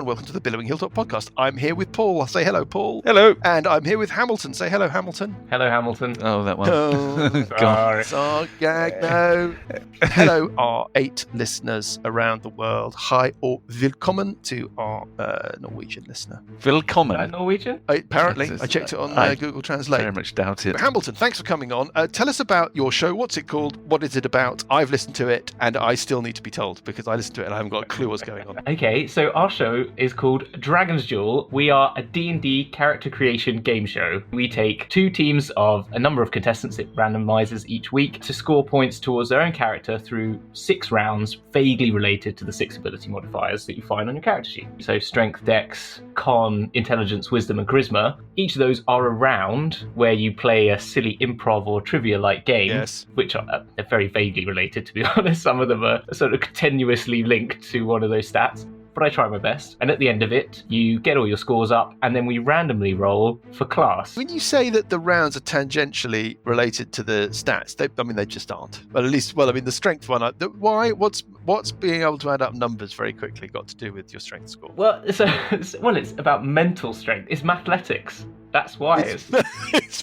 welcome to the Billowing Hilltop podcast. I'm here with Paul. I'll say hello, Paul. Hello. And I'm here with Hamilton. Say hello, Hamilton. Hello, Hamilton. Oh, that one. Oh, God. it's our gag now. Hello, our 8 listeners around the world. Hi, or willkommen to our Norwegian listener. Willkommen. Norwegian? Apparently, I checked it on Google Translate. Very much doubt it. Hamilton, thanks for coming on. Tell us about your show. What's it called? What is it about? I've listened to it, and I still need to be told because I listened to it and I haven't got a clue what's going on. Okay, so our show is called Dragon's Duel. We are a D&D character creation game show. We take 2 teams of a number of contestants. It randomizes each week to score points towards their own character through 6 rounds vaguely related to the 6 ability modifiers that you find on your character sheet. So strength, dex, con, intelligence, wisdom, and charisma. Each of those are a round where you play a silly improv or trivia-like game, Yes. which are very vaguely related, to be honest. Some of them are sort of tenuously linked to one of those stats. But I try my best. And at the end of it, you get all your scores up, and then we randomly roll for class. When you say that the rounds are tangentially related to the stats, they just aren't. Well, at least, the strength one. Why? What's being able to add up numbers very quickly got to do with your strength score? Well, it's about mental strength. It's mathletics. That's why it's athletics.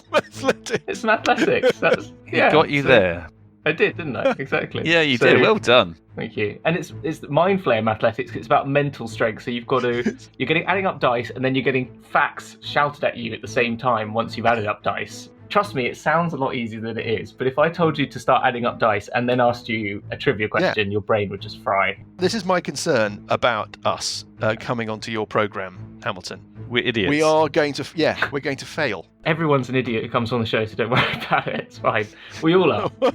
It's mathletics. That's Got you there. I did, didn't I? Exactly. Yeah, you did. Well done. Thank you. And it's mind flare mathletics. It's about mental strength. So you've got to adding up dice, and then you're getting facts shouted at you at the same time once you've added up dice. Trust me, it sounds a lot easier than it is. But if I told you to start adding up dice and then asked you a trivia question, your brain would just fry. This is my concern about us coming onto your program, Hamilton. We're idiots. We are going to, we're going to fail. Everyone's an idiot who comes on the show, so don't worry about it. It's fine. We all are. But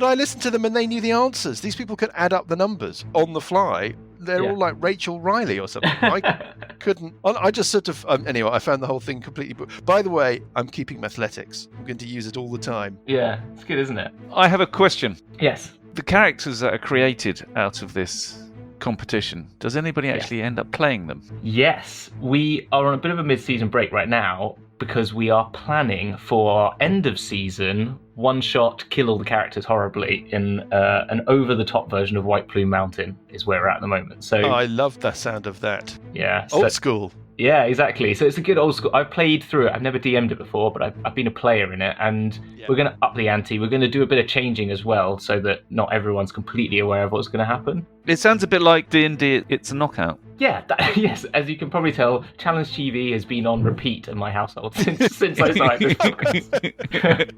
I listened to them and they knew the answers. These people could add up the numbers on the fly. They're all like Rachel Riley or something. I couldn't. I just sort of. Anyway, I found the whole thing completely. By the way, I'm keeping mathletics. I'm going to use it all the time. Yeah, it's good, isn't it? I have a question. Yes. The characters that are created out of this competition, does anybody actually end up playing them? Yes. We are on a bit of a mid-season break right now because we are planning for our end of season one-shot kill all the characters horribly in an over-the-top version of White Plume Mountain is where we're at the moment. So I love the sound of that. Yeah. Old school. Yeah, exactly. So it's a good old school. I've played through it. I've never DM'd it before, but I've been a player in it, and we're going to up the ante. We're going to do a bit of changing as well, so that not everyone's completely aware of what's going to happen. It sounds a bit like D&D. It's a knockout. Yeah, yes. As you can probably tell, Challenge TV has been on repeat in my household since I started this podcast.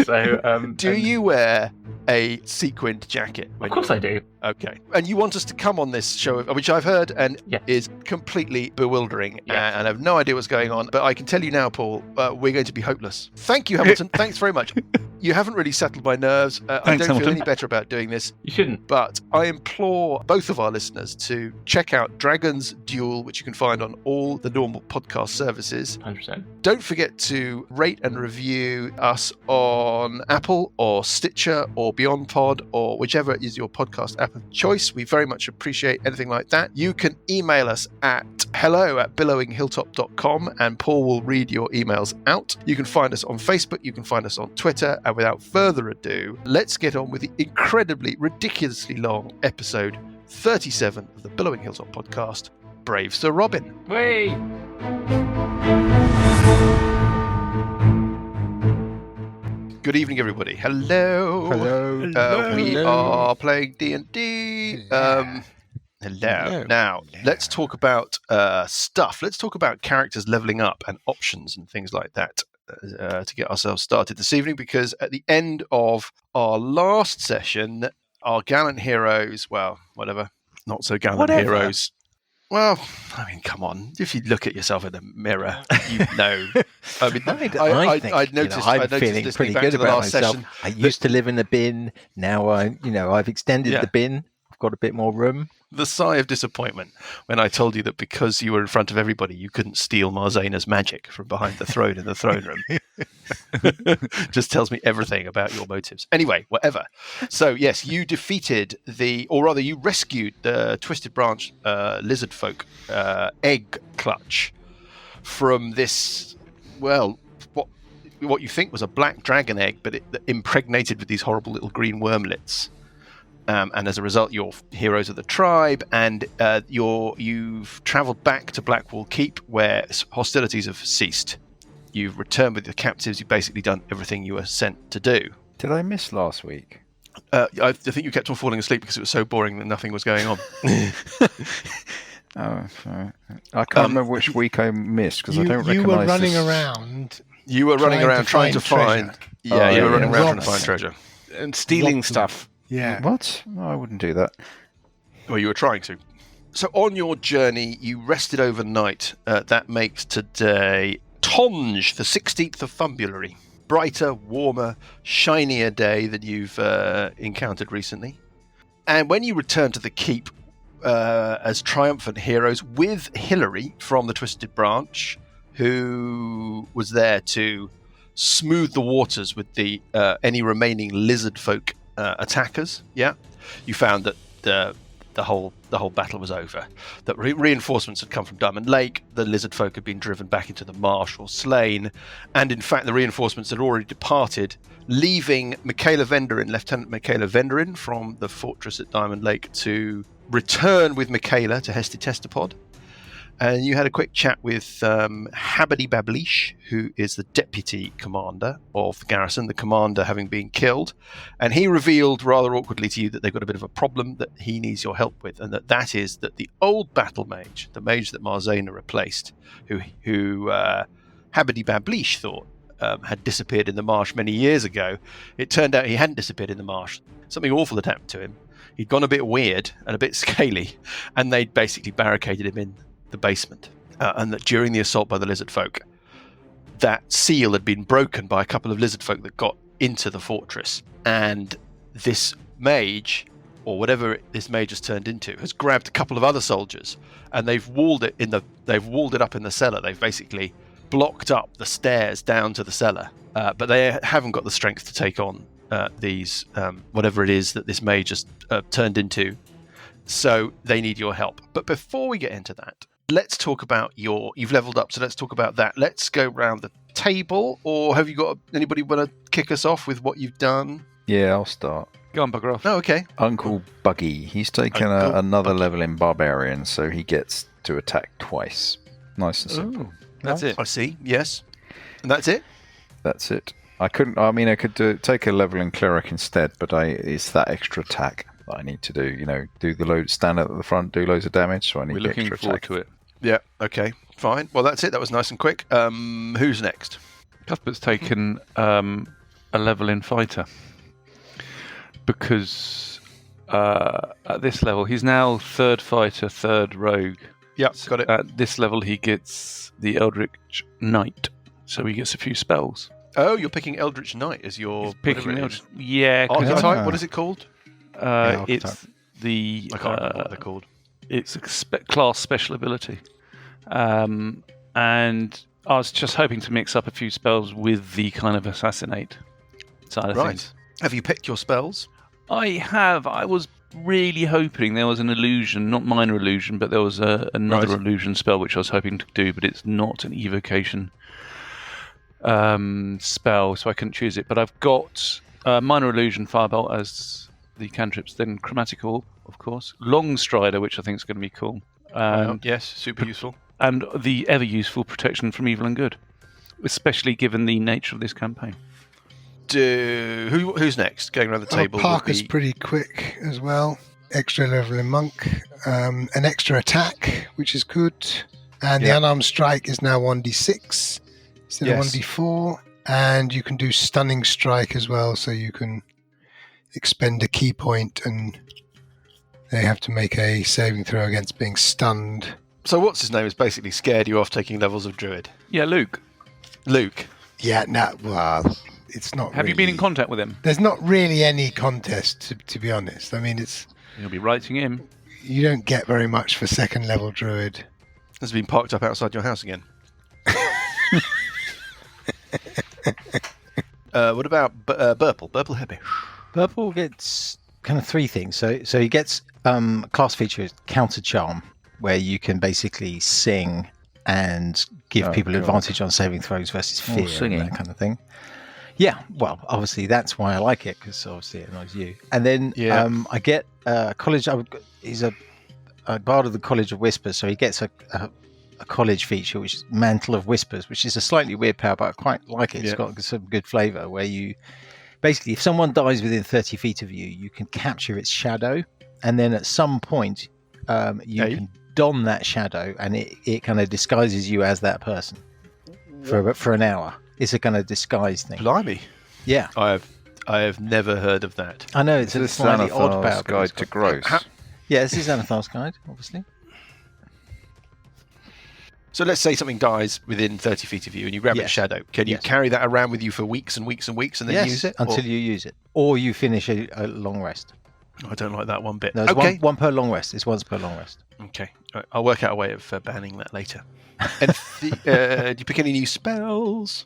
So, do you wear a sequined jacket? Of course I do. Okay. And you want us to come on this show, which I've heard and is completely bewildering, and I have no idea what's going on. But I can tell you now, Paul, we're going to be hopeless. Thank you, Hamilton. Thanks very much. You haven't really settled my nerves. I don't feel any better about doing this. You shouldn't. But I implore both of our listeners to check out Dragon's Duel, which you can find on all the normal podcast services. 100%. Don't forget to rate and review us on Apple or Stitcher or Beyond Pod or whichever is your podcast app of choice. We very much appreciate anything like that. You can email us at hello@billowinghilltop.com and Paul will read your emails out. You can find us on Facebook. You can find us on Twitter. And without further ado, let's get on with the incredibly, ridiculously long episode 37 of the Billowing Hilltop podcast, Brave Sir Robin. Wait. Good evening, everybody. Hello. We are playing D&D. Hello. Now, let's talk about stuff. Let's talk about characters leveling up and options and things like that to get ourselves started this evening, because at the end of our last session, our gallant heroes, not so gallant heroes. Well, I mean, come on. If you look at yourself in the mirror, you know. I mean, I noticed. I'm feeling pretty good about myself. I used to live in a bin. Now I've extended the bin. I've got a bit more room. The sigh of disappointment when I told you that because you were in front of everybody, you couldn't steal Marzena's magic from behind the throne in the throne room. Just tells me everything about your motives. Anyway, whatever. So, yes, you defeated you rescued the Twisted Branch lizard folk egg clutch from this, what you think was a black dragon egg, but it impregnated with these horrible little green wormlets. and as a result, you're heroes of the tribe, and you've travelled back to Blackwall Keep, where hostilities have ceased. You've returned with the captives. You've basically done everything you were sent to do. Did I miss last week? I think you kept on falling asleep because it was so boring that nothing was going on. Oh, sorry. I can't remember which week I missed because I don't recognise. You were running around. You were running around trying to find. Yeah, you were running around trying to find treasure and stealing stuff. Yeah. What? No, I wouldn't do that. Well, you were trying to. So on your journey, you rested overnight. That makes today Tonge, the 16th of February. Brighter, warmer, shinier day than you've encountered recently. And when you return to the keep as triumphant heroes with Hilary from the Twisted Branch, who was there to smooth the waters with the any remaining lizard folk attackers, you found that the whole battle was over. That reinforcements had come from Diamond Lake. The lizard folk had been driven back into the marsh or slain, and in fact the reinforcements had already departed, leaving Lieutenant Michaela Venderin from the fortress at Diamond Lake to return with Michaela to Hesti Testapod. And you had a quick chat with Habadi Bablish, who is the deputy commander of the garrison, the commander having been killed. And he revealed rather awkwardly to you that they've got a bit of a problem that he needs your help with, and that is that the old battle mage, the mage that Marzana replaced, who Habadi Bablish thought had disappeared in the marsh many years ago, it turned out he hadn't disappeared in the marsh. Something awful had happened to him. He'd gone a bit weird and a bit scaly, and they'd basically barricaded him in the basement, and that during the assault by the lizard folk, that seal had been broken by a couple of lizard folk that got into the fortress, and this mage, or whatever this mage has turned into, has grabbed a couple of other soldiers, and they've walled it up in the cellar. They've basically blocked up the stairs down to the cellar, but they haven't got the strength to take on these whatever it is that this mage has turned into. So they need your help. But before we get into that, let's talk about you've leveled up, so let's talk about that. Let's go round the table, or have you got anybody want to kick us off with what you've done? Yeah, I'll start. Go on, bugger off. Oh, okay. Uncle Buggy. He's taken another level in Barbarian, so he gets to attack twice. Nice and simple. That's it. I see, yes. And that's it? That's it. I could take a level in Cleric instead, but it's that extra attack that I need to do. Do the load, stand at the front, do loads of damage, so I need the extra attack. We're looking forward to it. Yeah, okay, fine. Well, that's it. That was nice and quick. Who's next? Cuthbert's taken a level in Fighter because at this level he's now third Fighter, third Rogue. Yeah, got it. At this level he gets the Eldritch Knight, so he gets a few spells. Oh, you're picking Eldritch Knight as your... Picking Eldritch... Yeah. Archetype? What is it called? It's the... I can't remember what they're called. It's a class special ability. And I was just hoping to mix up a few spells with the kind of assassinate side of things. Have you picked your spells? I have. I was really hoping there was an illusion, not minor illusion, but there was another illusion spell which I was hoping to do, but it's not an evocation spell, so I couldn't choose it. But I've got minor illusion, firebolt as the cantrips, then chromatic orb, of course, long strider, which I think is going to be cool. Yes, super useful. And the ever useful protection from evil and good, especially given the nature of this campaign. Who's next? Going around the table. Parker's pretty quick as well. Extra level in monk, an extra attack, which is good, and the unarmed strike is now 1d6 instead of 1d4, and you can do stunning strike as well, so you can expend a key point and they have to make a saving throw against being stunned. So what's his name has basically scared you off taking levels of druid? Yeah, Luke. Yeah, well, it's not. Have you been in contact with him? There's not really any contest, to be honest. I mean, You'll be writing him. You don't get very much for second level druid. Has been parked up outside your house again. What about Burple? Burple Heavy. Burple gets kind of three things. So he gets class feature counter charm, where you can basically sing and give people advantage on saving throws versus fear and that kind of thing. Yeah, well, obviously that's why I like it, because obviously it annoys you. And then I get college. He's a bard of the College of Whispers, so he gets a college feature, which is Mantle of Whispers, which is a slightly weird power, but I quite like it. It's got some good flavour, where you basically, if someone dies within 30 feet of you, you can capture its shadow, and then at some point you can don that shadow, and it kind of disguises you as that person for an hour. It's a kind of disguise thing. Blimey. Yeah. I have never heard of that. I know, it's a slightly odd power. Guide to Growth. Yeah, this is Anathar's Guide, obviously. So let's say something dies within 30 feet of you and you grab its shadow. Can you carry that around with you for weeks and weeks and weeks and then use it? Until you use it. Or you finish a long rest. I don't like that one bit. No, it's one per long rest. It's once per long rest. Okay. Right. I'll work out a way of banning that later. And do you pick any new spells?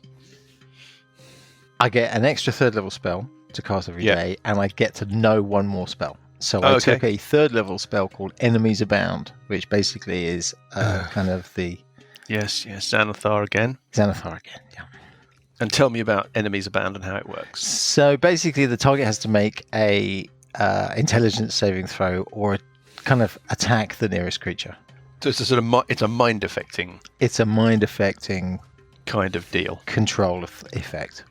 I get an extra 3rd level spell to cast every day, and I get to know one more spell. So I took a 3rd level spell called Enemies Abound, which basically is kind of the... Yes, Xanathar again. Xanathar again, yeah. And tell me about Enemies Abound and how it works. So basically the target has to make a intelligence saving throw or a kind of attack the nearest creature. So it's a sort of it's a mind affecting. It's a mind affecting kind of deal. Control effect.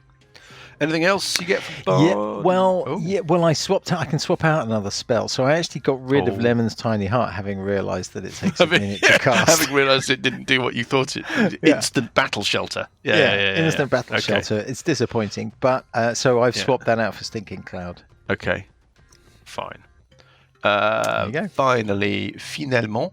Anything else you get from Bard? I swapped out. I can swap out another spell. So I actually got rid of Lemon's Tiny Heart, having realised that it takes a minute to cast. Having realised it didn't do what you thought it. Instant battle shelter. Instant battle shelter. It's disappointing, but so I've swapped that out for Stinking Cloud. Okay, fine. There you go. Finally, finalement,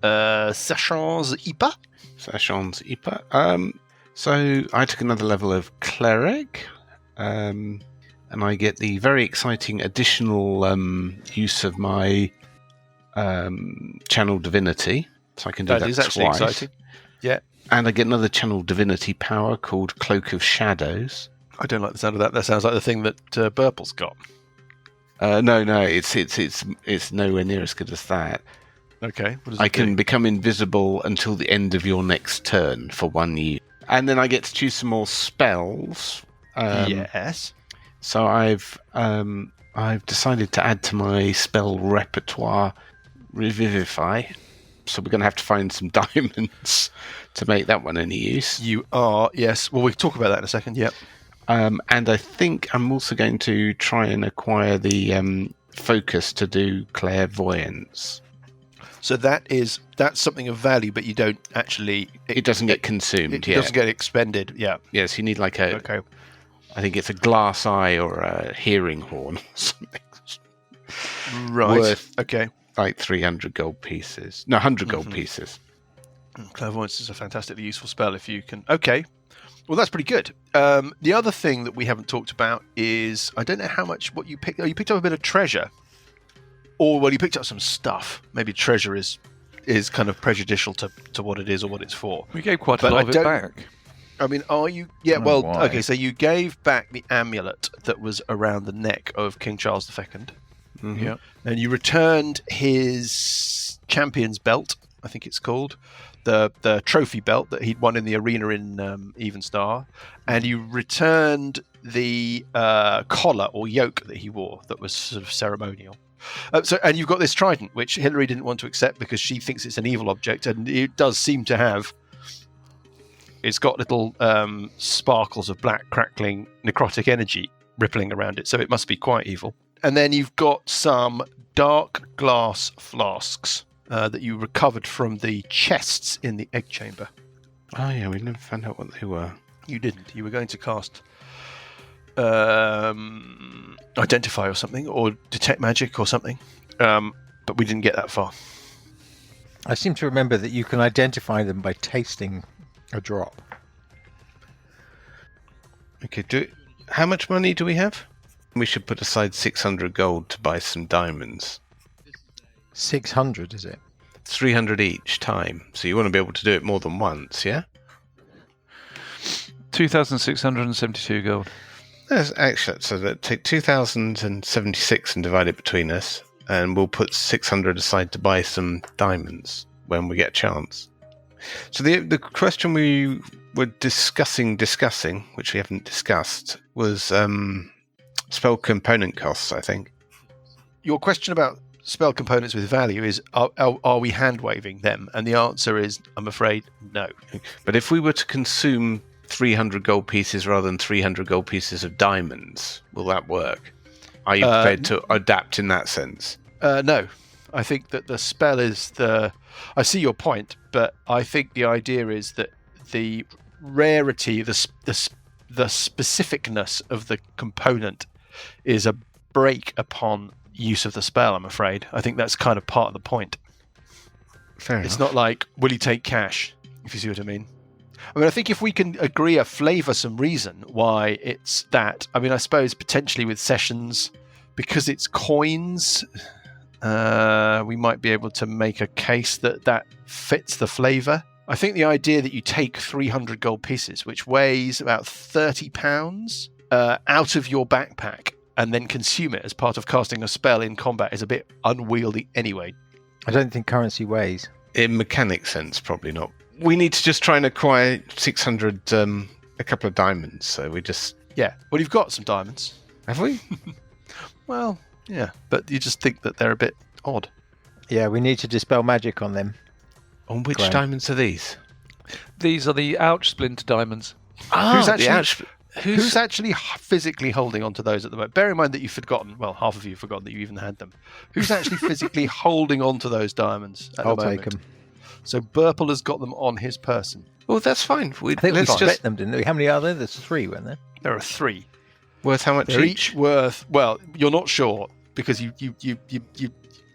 Sachons Ipa. Sachons Ipa. So I took another level of Cleric. And I get the very exciting additional use of my Channel Divinity, so I can do that is actually twice. Exciting. Yeah, and I get another Channel Divinity power called Cloak of Shadows. I don't like the sound of that. That sounds like the thing that Burple's got. No, it's nowhere near as good as that. Okay, what does I it can do? become invisible until the end of your next turn for 1 year, and then I get to choose some more spells. Yes. So I've decided to add to my spell repertoire Revivify. So we're going to have to find some diamonds to make that one any use. You are, yes. Well, we'll talk about that in a second. Yep. And I think I'm also going to try and acquire the focus to do clairvoyance. So that's something of value, but you don't actually. It doesn't get consumed. It doesn't get expended. Yeah. Yes, you need like a. Okay. I think it's a glass eye or a hearing horn or something. Right. Worth, okay. Like 300 gold pieces. No, 100 gold pieces. Clairvoyance is a fantastically useful spell if you can. Okay. Well, that's pretty good. The other thing that we haven't talked about is I don't know how much what you picked. You picked up a bit of treasure, or well, you picked up some stuff. Maybe treasure is kind of prejudicial to what it is or what it's for. We gave quite a lot of it back. I mean, are you? Yeah. Well, why. Okay. So you gave back the amulet that was around the neck of King Charles II. Mm-hmm. Yeah. And you returned his champion's belt, I think it's called, the trophy belt that he'd won in the arena in Evenstar, and you returned the collar or yoke that he wore that was sort of ceremonial. And you've got this trident, which Hilary didn't want to accept because she thinks it's an evil object, and it does seem to have. It's got little sparkles of black, crackling, necrotic energy rippling around it, so it must be quite evil. And then you've got some dark glass flasks that you recovered from the chests in the egg chamber. Oh, yeah, we never found out what they were. You didn't. You were going to cast Identify or something, or Detect Magic or something, but we didn't get that far. I seem to remember that you can identify them by tasting a drop. Okay, how much money do we have? We should put aside 600 gold to buy some diamonds. 600, is it? 300 each time. So you want to be able to do it more than once, yeah? 2,672 gold. That's actually, so take 2,076 and divide it between us, and we'll put 600 aside to buy some diamonds when we get a chance. So the question we were discussing, which we haven't discussed, was spell component costs, I think. Your question about spell components with value is, are we hand-waving them? And the answer is, I'm afraid, no. But if we were to consume 300 gold pieces rather than 300 gold pieces of diamonds, will that work? Are you prepared to adapt in that sense? No. I think that the spell is I see your point, but I think the idea is that the rarity, the specificness of the component is a break upon use of the spell, I'm afraid. I think that's kind of part of the point. Fair enough. It's not like, will you take cash, if you see what I mean? I think if we can agree a flavoursome reason why it's that, I suppose potentially with sessions, because it's coins, we might be able to make a case that fits the flavour. I think the idea that you take 300 gold pieces, which weighs about 30 pounds, out of your backpack and then consume it as part of casting a spell in combat is a bit unwieldy anyway. I don't think currency weighs. In mechanic sense, probably not. We need to just try and acquire 600, a couple of diamonds, so we just... Yeah, well, you've got some diamonds. Have we? Well, yeah, but you just think that they're a bit odd. Yeah, we need to dispel magic on them. On which Graham. diamonds are these? These are the ouch splinter diamonds. Who's actually physically holding onto those at the moment? Bear in mind that you've forgotten, well, half of you have forgotten that you even had them. Who's actually physically holding onto those diamonds at I'll the moment? take them. So Burple has got them on his person. Well, that's fine. I think we split them, didn't we? How many are there? There's 3, weren't there? There are 3. Worth how much They're each? each worth, well, you're not sure because you're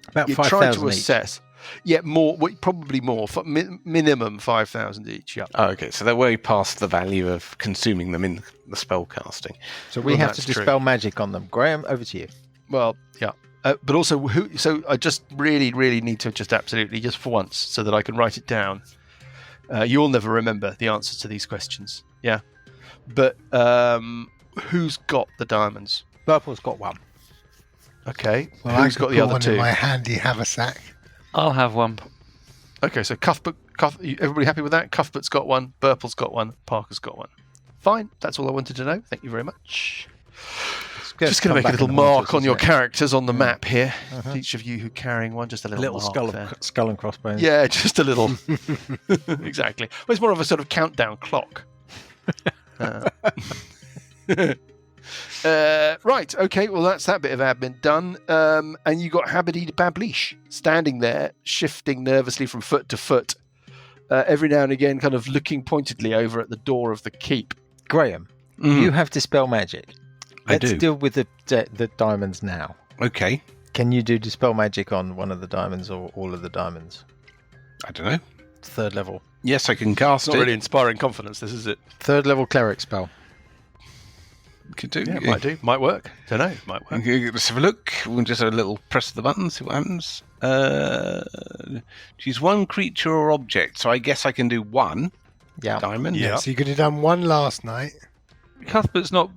About trying 5,000 to each. assess. Yeah, more, probably more. Minimum 5,000 each. Yeah. Oh, okay, so they're way past the value of consuming them in the spell casting. So we have to dispel magic on them. Graham, over to you. Well, yeah. But also, so I just really, really need to just absolutely, just for once, so that I can write it down. You'll never remember the answers to these questions. Yeah. But who's got the diamonds? Purple's got 1. Okay. Well, Who's got the other one 2? in my handy haversack. I'll have one. Okay, so everybody happy with that? Cuthbert's got 1, Burple's got 1, Parker's got 1. Fine, that's all I wanted to know. Thank you very much. Just going to make a little mark on your characters on the map here. Each of you who carrying one, just a little mark skull and crossbones. Yeah, just a little. Exactly. Well, it's more of a sort of countdown clock. Right, okay, well, that's that bit of admin done. And you got Habadi Bablish standing there, shifting nervously from foot to foot, every now and again, kind of looking pointedly over at the door of the keep. Graham, you have Dispel Magic. Let's do. deal with the diamonds now. Okay. Can you do Dispel Magic on one of the diamonds or all of the diamonds? I don't know. 3rd level. Yes, I can cast It's not really inspiring confidence, this is it. 3rd level cleric spell. Could do. Yeah, might do. Might work. Don't know. Might work. Let's have a look. We'll just have a little press of the button, see what happens. Choose 1 creature or object, so I guess I can do 1 diamond. Yeah. So you could have done 1 last night. Cuthbert's not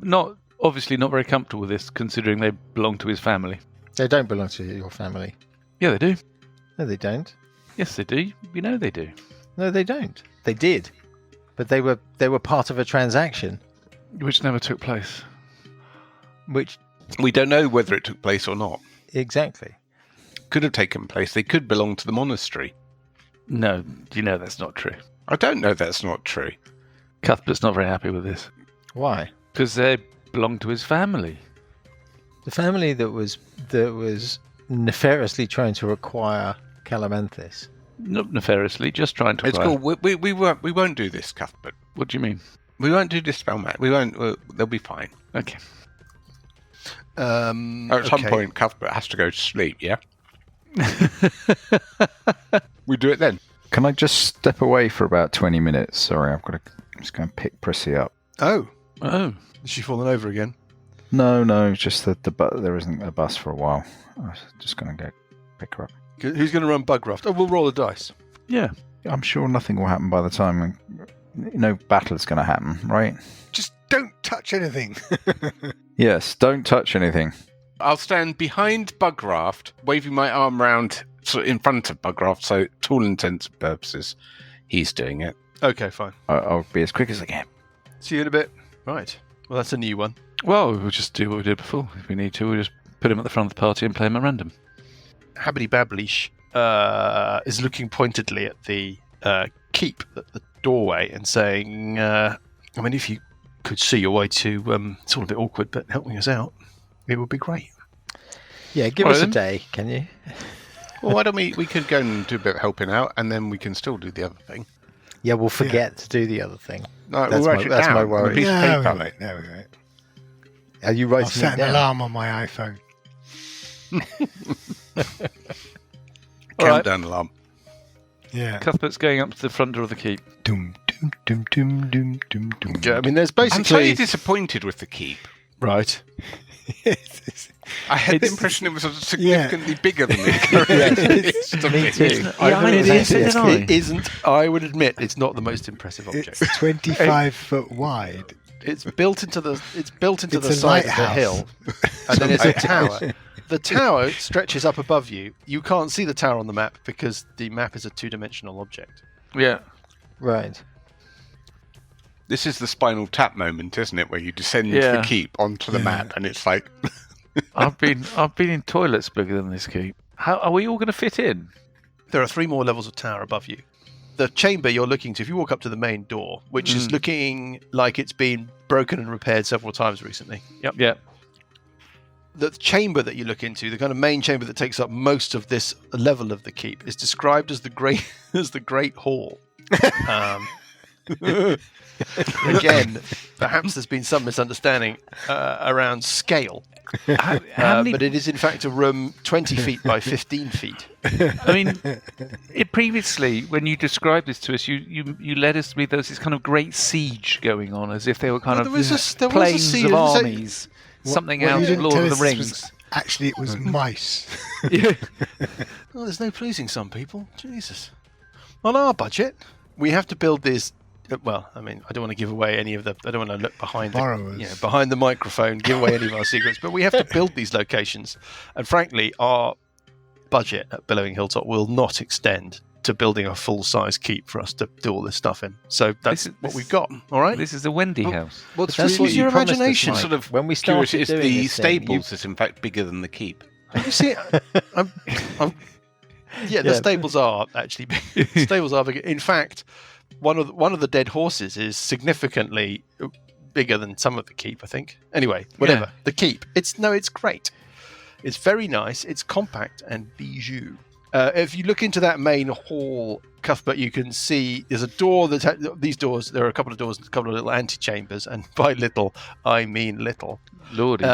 obviously not very comfortable with this, considering they belong to his family. They don't belong to your family. Yeah, they do. No, they don't. Yes, they do. You know they do. No, they don't. They did, but they were part of a transaction, Which never took place. which We don't know whether it took place or not. exactly. Could have taken place. They could belong to the monastery. No, you know that's not true. I don't know that's not true. Cuthbert's not very happy with this. Why? Because they belong to his family. The family that was nefariously trying to acquire Calamanthus. Not nefariously, just trying to It's acquire. cool. We won't do this, Cuthbert. What do you mean? We won't do Dispel Magic. We won't. They'll be fine. Okay. At some point, Cuthbert has to go to sleep, yeah? We do it then. Can I just step away for about 20 minutes? Sorry, I'm just going to pick Prissy up. Oh. Oh. Is she fallen over again? No, just that there isn't a bus for a while. I was just going to go pick her up. Who's going to run Bugraft? Oh, we'll roll the dice. Yeah. I'm sure nothing will happen by the time. No battle is going to happen, right? Just don't touch anything. Yes, don't touch anything. I'll stand behind Bugraft, waving my arm round sort of in front of Bugraft, so to all intents and purposes, he's doing it. Okay, fine. I'll be as quick as I can. See you in a bit. Right. Well, that's a new one. Well, we'll just do what we did before. If we need to, we'll just put him at the front of the party and play him at random. Habbity Babblish is looking pointedly at the keep at the doorway and saying, if you could see your way to, it's all a bit awkward, but helping us out, it would be great. Yeah, give us a day, can you? Well, why don't we could go and do a bit of helping out, and then we can still do the other thing. Yeah, we'll forget to do the other thing. No, That's we'll write it that's down my on a worry. piece of No, paper. we won't. No, we won't. Are you I'll writing set it an down? alarm on my iPhone. Countdown alarm. Yeah. Cuthbert's going up to the front door of the keep. Dum, dum, dum, dum, dum, dum, dum. Yeah, I mean, there's I'm slightly basically... disappointed with the keep. Right. I had the impression it was significantly bigger than it currently is to Me too. It isn't, I would admit, it's not the most impressive object. It's 25 foot wide. It's built into the It's the a side of the lighthouse. hill, and then it's a tower. The tower stretches up above you. You can't see the tower on the map because the map is a two-dimensional object. Yeah. Right. This is the Spinal Tap moment, isn't it? Where you descend Yeah. the keep onto the map, and it's like, I've been in toilets bigger than this keep. How are we all going to fit in? There are 3 more levels of tower above you. The chamber you're looking to, if you walk up to the main door, which is looking like it's been broken and repaired several times recently. Yep. Yeah. The chamber that you look into, the kind of main chamber that takes up most of this level of the keep, is described as the Great Hall. Again, perhaps there's been some misunderstanding around scale, but it is in fact a room 20 feet by 15 feet. I mean, previously, when you described this to us, you led us to me there was this kind of great siege going on, as if they were kind Well, of there was a planes siege. of armies. Something What out you of didn't Lord tell of us the this Rings. was- Actually, it was mice. Well, there's no pleasing some people. Jesus. On our budget, we have to build these. Well, I mean, I don't want to give away any of the. I don't want to look behind Borrowers. behind the microphone, give away any of our secrets. But we have to build these locations, and frankly, our budget at Billowing Hilltop will not extend to building a full-size keep for us to do all this stuff in. So that's what we've got. All right. This is the Wendy house. what's That's what really your you promised us, imagination. Mike. sort of When we curious started is doing the this thing, stables is in fact bigger than the keep. You see, the stables are actually big. Stables are big. In fact, one of the dead horses is significantly bigger than some of the keep, I think. Anyway, whatever. Yeah. The keep. It's great. It's very nice. It's compact and bijou. If you look into that main hall, Cuthbert, you can see there's a door these doors. There are a couple of doors, a couple of little antechambers, and by little I mean little. Lordy.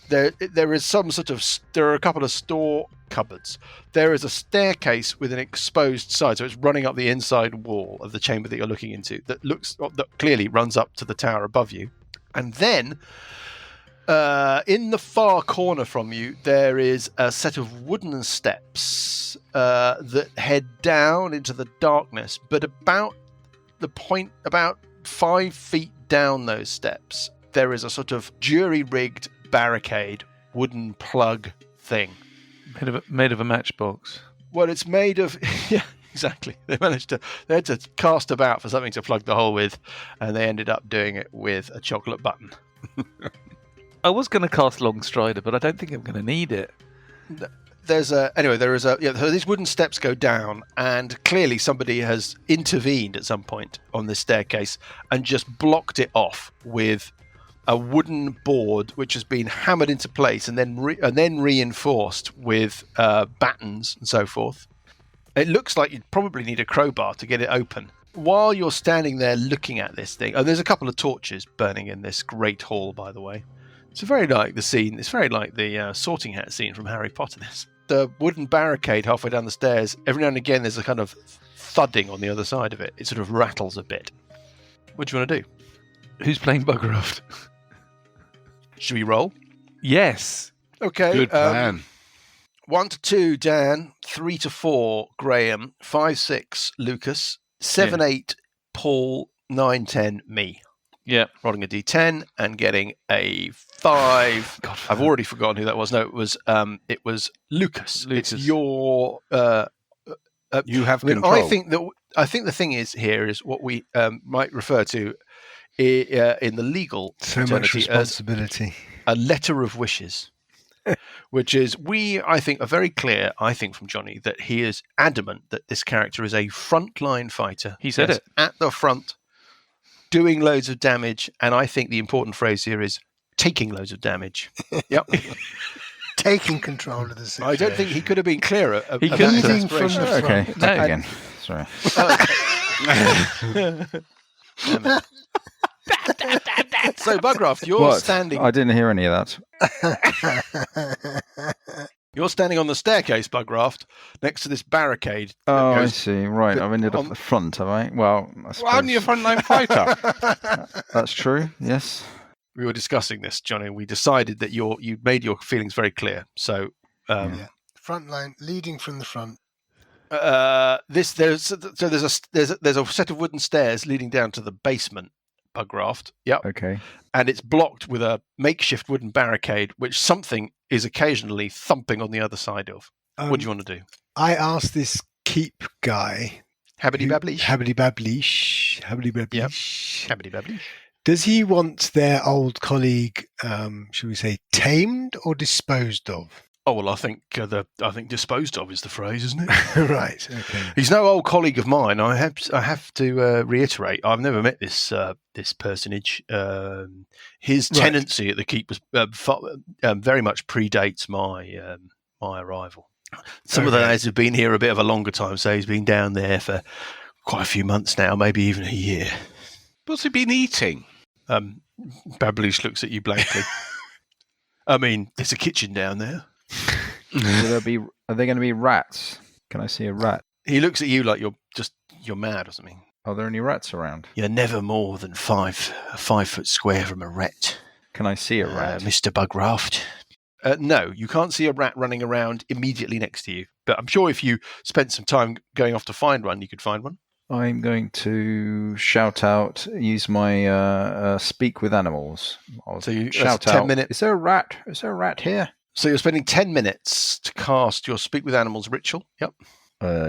There is some sort of. There are a couple of store cupboards. There is a staircase with an exposed side, so it's running up the inside wall of the chamber that you're looking into. That clearly runs up to the tower above you, and then in the far corner from you, there is a set of wooden steps that head down into the darkness. But about 5 feet down those steps, there is a sort of jury-rigged barricade, wooden plug thing. Made of a matchbox. Well, it's made of... Yeah, exactly. They had to cast about for something to plug the hole with, and they ended up doing it with a chocolate button. I was going to cast Long Strider, but I don't think I'm going to need it. So these wooden steps go down, and clearly somebody has intervened at some point on this staircase and just blocked it off with a wooden board which has been hammered into place and then reinforced with battens and so forth. It looks like you'd probably need a crowbar to get it open. While you're standing there looking at this thing, there's a couple of torches burning in this great hall, by the way. It's very like the scene. It's very like the Sorting Hat scene from Harry Potter. The wooden barricade halfway down the stairs. Every now and again, there's a kind of thudding on the other side of it. It sort of rattles a bit. What do you want to do? Who's playing Buggeroft? Should we roll? Yes. Okay. Good plan. 1 to 2, Dan. 3 to 4, Graham. 5, 6, Lucas. 7, 8, Paul. 9, 10, me. Yeah. Rolling a d10 and getting a 5. God, I've already forgotten who that was. No, it was Lucas. Lucas. It's your. You have I mean, control. I think that I think the thing is here is what we might refer to in the legal So much fraternity responsibility. as a letter of wishes, which is I think, are very clear, I think, from Johnny, that he is adamant that this character is a frontline fighter. He said it. At the front, doing loads of damage, and I think the important phrase here is taking loads of damage. Yep. Taking control of the situation. I don't think he could have been clearer. He about couldn't his have. Leading from aspirations. the Okay, front. back again. Sorry. So, Bugraft, you're What? standing. I didn't hear any of that. You're standing on the staircase, Bugraft, next to this barricade. that Oh, I goes- see. Right, I've ended up on- at the front, have I? Well, I suppose Aren't you a frontline fighter? that's true. Yes. We were discussing this, Johnny. We decided that you made your feelings very clear. So, Yeah. Front line, leading from the front. there's a set of wooden stairs leading down to the basement, Bugraft. Yep. Okay. And it's blocked with a makeshift wooden barricade, which something is occasionally thumping on the other side of. What do you want to do? I asked this keep guy. Habbity babbly. Habbity babblish. Habbity babbly. Does he want their old colleague, should we say, tamed or disposed of? Oh well, I think disposed of is the phrase, isn't it? Right. Okay. He's no old colleague of mine. I have to reiterate. I've never met this personage. His tenancy at the keep was very much predates my arrival. Some of the lads have been here a bit of a longer time, so he's been down there for quite a few months now, maybe even a year. What's he been eating? Bablish looks at you blankly. I mean, there's a kitchen down there. Are there going to be rats? Can I see a rat? He looks at you like you're mad or something. Are there any rats around? You're never more than 5 foot square from a rat. Can I see a rat? Mr. Bugraft? No, you can't see a rat running around immediately next to you. But I'm sure if you spent some time going off to find one, you could find one. I'm going to shout out, use my speak with animals. So you shout 10 out, minutes. Is there a rat? Is there a rat here? So you're spending 10 minutes to cast your Speak with Animals ritual. Yep.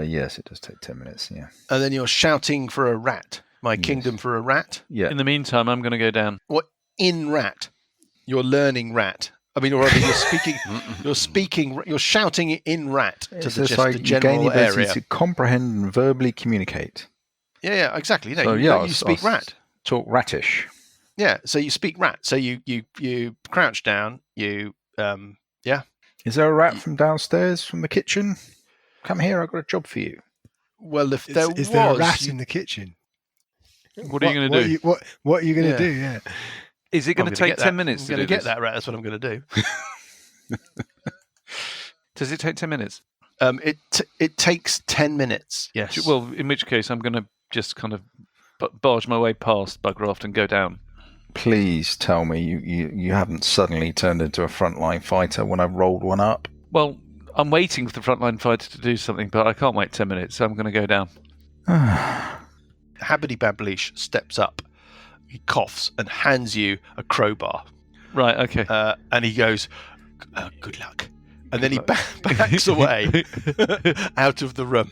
Yes, it does take 10 minutes, yeah. And then you're shouting for a rat. My kingdom for a rat. Yeah. In the meantime, I'm going to go down. What? In rat. You're learning rat. I mean, or rather, you're shouting in rat to It's the, just just like the you gain general the ability area. to comprehend and verbally communicate. Yeah, exactly. You know, So, you I'll speak rat. Talk ratish. Yeah, so you speak rat. So you crouch down. Is there a rat from downstairs from the kitchen? Come here, I've got a job for you. Well, if Is there there a was, rat in the kitchen? What are you going to do? What are you going to Yeah. do? Yeah. Is it going to take 10 minutes I'm to going do to get this? that rat. That's what I'm going to do. Does it take 10 minutes? It takes 10 minutes. Yes. Well, in which case, I'm going to just kind of barge my way past Bugraft and go down. Please tell me you haven't suddenly turned into a frontline fighter when I've rolled one up. Well, I'm waiting for the frontline fighter to do something, but I can't wait 10 minutes, so I'm going to go down. Habbity Bablish steps up. He coughs and hands you a crowbar. Right, okay. And he goes, good luck. And then he backs away out of the room,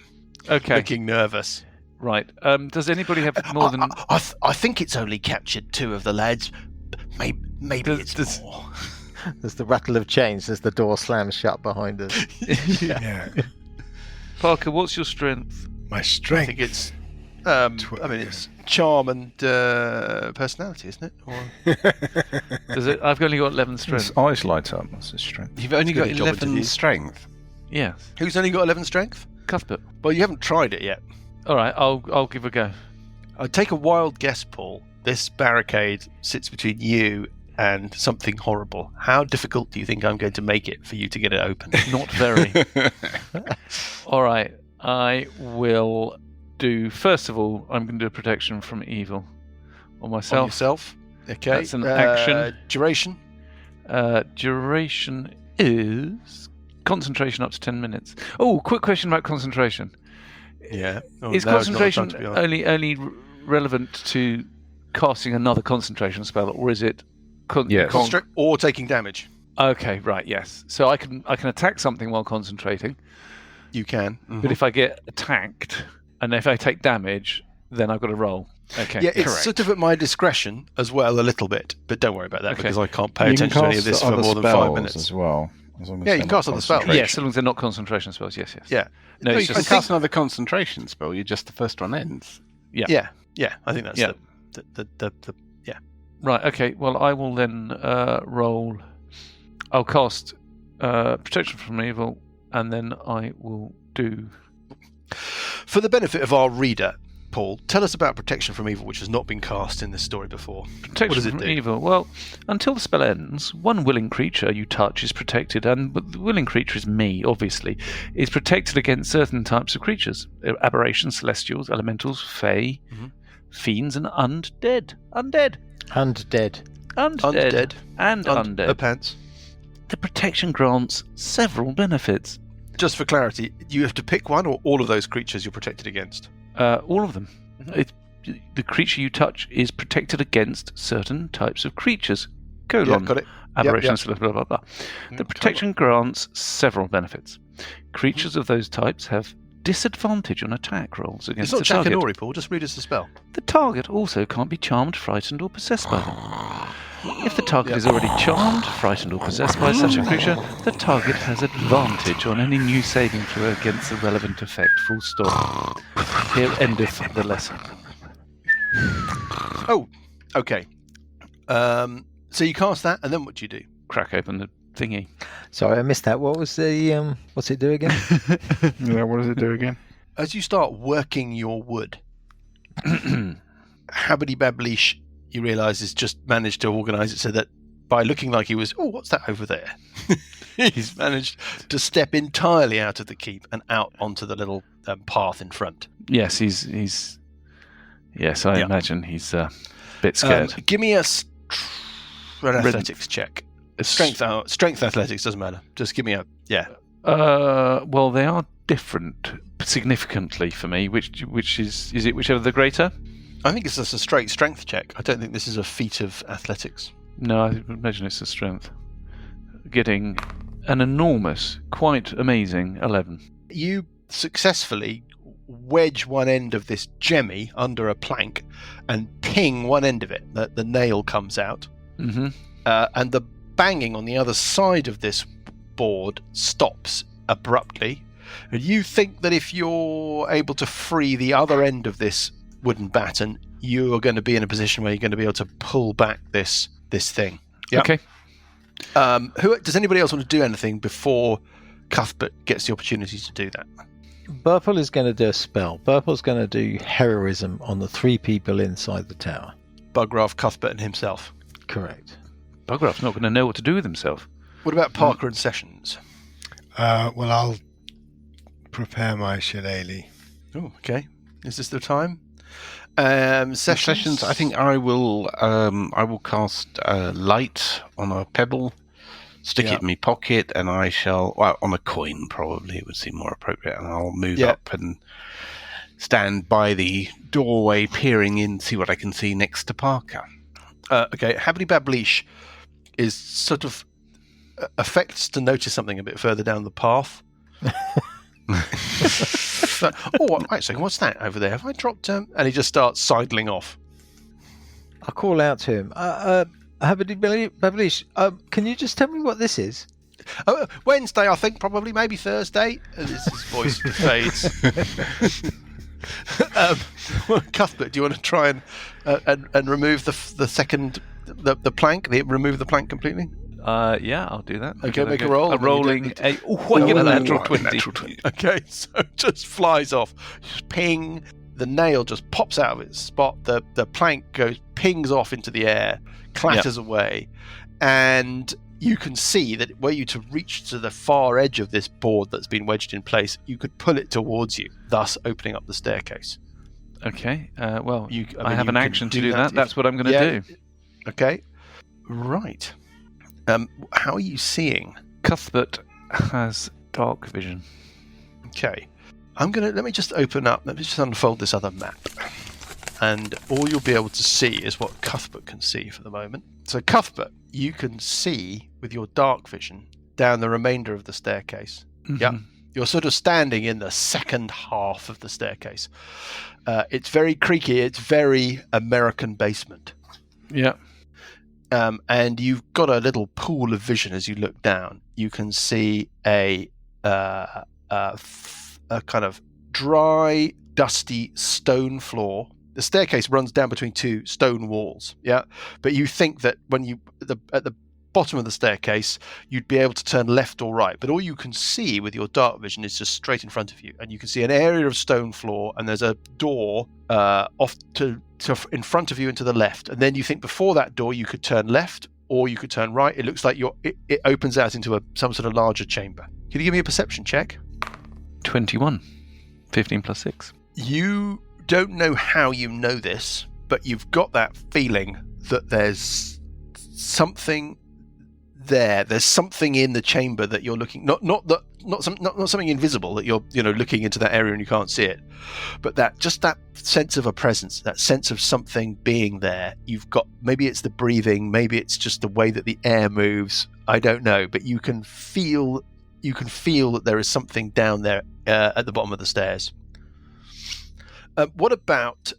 Okay, looking nervous. right. Does anybody have more than... I think it's only captured 2 of the lads. Maybe it's more. There's the rattle of chains as the door slams shut behind us. Yeah. Parker, what's your strength? My I strength. think it's. It's charm and personality, isn't it? Or... Does it? I've only got 11 His strength. eyes light up. That's his strength. You've only got Good job 11 interview. strength. Yes. Who's only got 11 strength? Cuthbert. Well, you haven't tried it yet. All right, I'll give it a go. I'd take a wild guess, Paul. This barricade sits between you and something horrible. How difficult do you think I'm going to make it for you to get it open? Not very. All right, I will do... First of all, I'm going to do a protection from evil on On myself. yourself. Okay. That's an action. Duration. Duration is concentration up to 10 minutes. Oh, quick question about concentration. Yeah. Oh, Is now it's not the concentration time to be on. only relevant to casting another concentration spell, or is it? Yes. Or taking damage. Okay, right, yes. So I can attack something while concentrating, You can. but if I get attacked, And if I take damage, then I've got to roll. Okay. Yeah, it's correct. sort of at my discretion as well, a little bit. But don't worry about that Okay. because I can't pay You can attention to any of cast this for other more than 5 spells minutes. as well. As long as Yeah, you they're can not cast other spells. concentration. Yeah, so long as they're not concentration spells. Yes. Yeah. No, No, it's you If just you cast another concentration spell, you're just the first one ends. Yeah. I think that's Yeah. the right. Okay. Well, I will then roll. I'll cast protection from evil, and then I will do. For the benefit of our reader, Paul, tell us about protection from evil, which has not been cast in this story before. Protection What does it from do? evil. Well, until the spell ends, one willing creature you touch is protected, and the willing creature is me, obviously, is protected against certain types of creatures: aberrations, celestials, elementals, fae, fiends, and undead. Undead. Undead. Undead. And undead. Pants. The protection grants several benefits. Just for clarity, you have to pick one or all of those creatures you're protected against? All of them. The creature you touch is protected against certain types of creatures. Yeah, Colon. got it. Aberrations, blah, blah, blah. The protection grants several benefits. Creatures of those types have disadvantage on attack rolls It's against not the target. Chakanori, Paul. Just read us the spell. The target also can't be charmed, frightened, or possessed by them. If the target is already charmed, frightened, or possessed by such a creature, the target has advantage on any new saving throw against the relevant effect. Full stop. Here endeth the lesson. Oh, okay. So you cast that, and then what do you do? Crack open the thingy. Sorry, I missed that. What was the what's it do again? Yeah, what does it do again? As you start working your wood, Habity Bablish, you realise, has just managed to organise it so that by looking like he was, oh, what's that over there? He's managed to step entirely out of the keep and out onto the little path in front. Yes, he's. Yes, I imagine he's a bit scared. Give me an athletics check. Strength athletics doesn't matter. Just give me a Well, they are different significantly for me. Which is it? Whichever the greater. I think it's just a straight strength check. I don't think this is a feat of athletics. No, I imagine it's a strength. Getting an enormous, quite amazing 11. You successfully wedge one end of this jemmy under a plank and ping one end of it. The nail comes out. Mm-hmm. And the banging on the other side of this board stops abruptly. And you think that if you're able to free the other end of this wooden batten, you are going to be in a position where you're going to be able to pull back this thing. Yep. Okay. Does anybody else want to do anything before Cuthbert gets the opportunity to do that? Burple is going to do a spell. Burple's going to do heroism on the 3 people inside the tower. Bugraff, Cuthbert, and himself. Correct. Bugraff's not going to know what to do with himself. What about Parker and Sessions? Well, I'll prepare my shillelagh. Oh, okay. Is this the time? Sessions. I think I will cast light on a pebble, stick it in my pocket, and I shall on a coin probably it would seem more appropriate, and I'll move up and stand by the doorway, peering in, see what I can see next to Parker. Okay, Habity Bablish is sort of affects to notice something a bit further down the path. Actually, what's that over there? Have I dropped? And he just starts sidling off. I'll call out to him. Habity Bablish, can you just tell me what this is? Wednesday, I think, probably, maybe Thursday. And his voice fades. Cuthbert, do you want to try and remove the second the plank? Remove the plank completely? Yeah, I'll do that. Okay, make a roll. A rolling a. Oh, I get a natural 20. Okay, so it just flies off. Just ping. The nail just pops out of its spot. The plank pings off into the air, clatters away, and you can see that were you to reach to the far edge of this board that's been wedged in place, you could pull it towards you, thus opening up the staircase. Okay. Well, I you have an can action to do do that that. That's what I'm going to do. Okay. Right. How are you seeing? Cuthbert has dark vision. Okay. Let me just open up, let me just unfold this other map. And all you'll be able to see is what Cuthbert can see for the moment. So Cuthbert, you can see with your dark vision down the remainder of the staircase. Mm-hmm. Yeah. You're sort of standing in the second half of the staircase. It's very creaky. It's very American basement. Yeah. And you've got a little pool of vision as you look down. You can see a kind of dry, dusty stone floor. The staircase runs down between two stone walls. Yeah, but you think that when you at the bottom of the staircase, you'd be able to turn left or right, but all you can see with your dark vision is just straight in front of you, and you can see an area of stone floor, and there's a door off to in front of you and to the left, and then you think before that door you could turn left or you could turn right. It looks like it opens out into some sort of larger chamber. Can you give me a perception check? 21. 15 plus 6. You don't know how you know this, but you've got that feeling that there's something there. There's something in the chamber that you're looking. Not something invisible that you're looking into that area and you can't see it, but that sense of a presence, that sense of something being there. You've got, maybe it's the breathing, maybe it's just the way that the air moves. I don't know, but you can feel that there is something down there at the bottom of the stairs. What about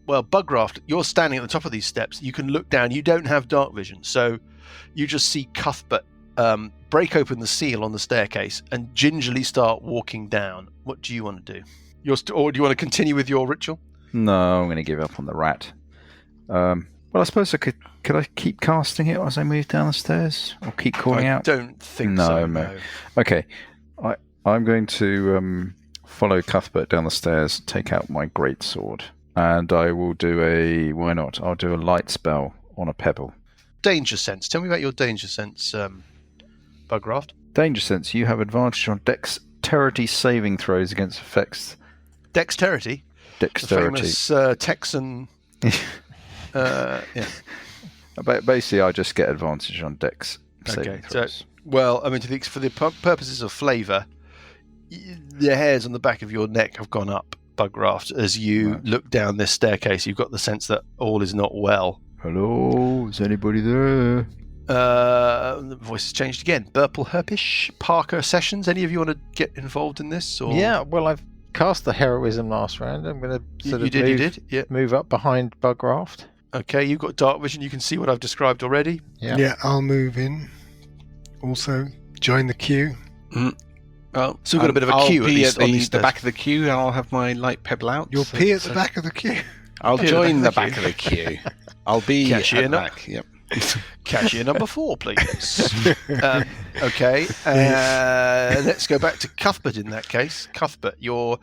Bugraft, you're standing at the top of these steps. You can look down. You don't have dark vision, so you just see Cuthbert break open the seal on the staircase and gingerly start walking down. What do you want to do? Or do you want to continue with your ritual? No, I'm going to give up on the rat. Well, I suppose I could I keep casting it as I move down the stairs? Or keep calling out? I don't think so, no. Okay. I'm going to follow Cuthbert down the stairs, take out my greatsword, and I will do why not? I'll do a light spell on a pebble. Danger sense. Tell me about your danger sense, Bugraft. Danger sense. You have advantage on dexterity saving throws against effects. Dexterity? Dexterity. The famous Texan... yeah. Basically, I just get advantage on dex saving throws. So, well, I mean, for the purposes of flavour, the hairs on the back of your neck have gone up, Bugraft, as you look down this staircase. You've got the sense that all is not well. Hello, is anybody there? The voice has changed again. Burple Herpish, Parker Sessions. Any of you want to get involved in this? Or? Yeah, well, I've cast the heroism last round. I'm going to move up behind Bugraft. Okay, you've got dark vision. You can see what I've described already. Yeah, I'll move in. Also, join the queue. Well, still got a bit of a queue at least on the back of the queue, and I'll have my light pebble out. You'll pee at the back of the queue. I'll join the back of the queue. I'll be cashier at the back. Yep. Cashier number 4, please. Okay, let's go back to Cuthbert in that case. Cuthbert, you're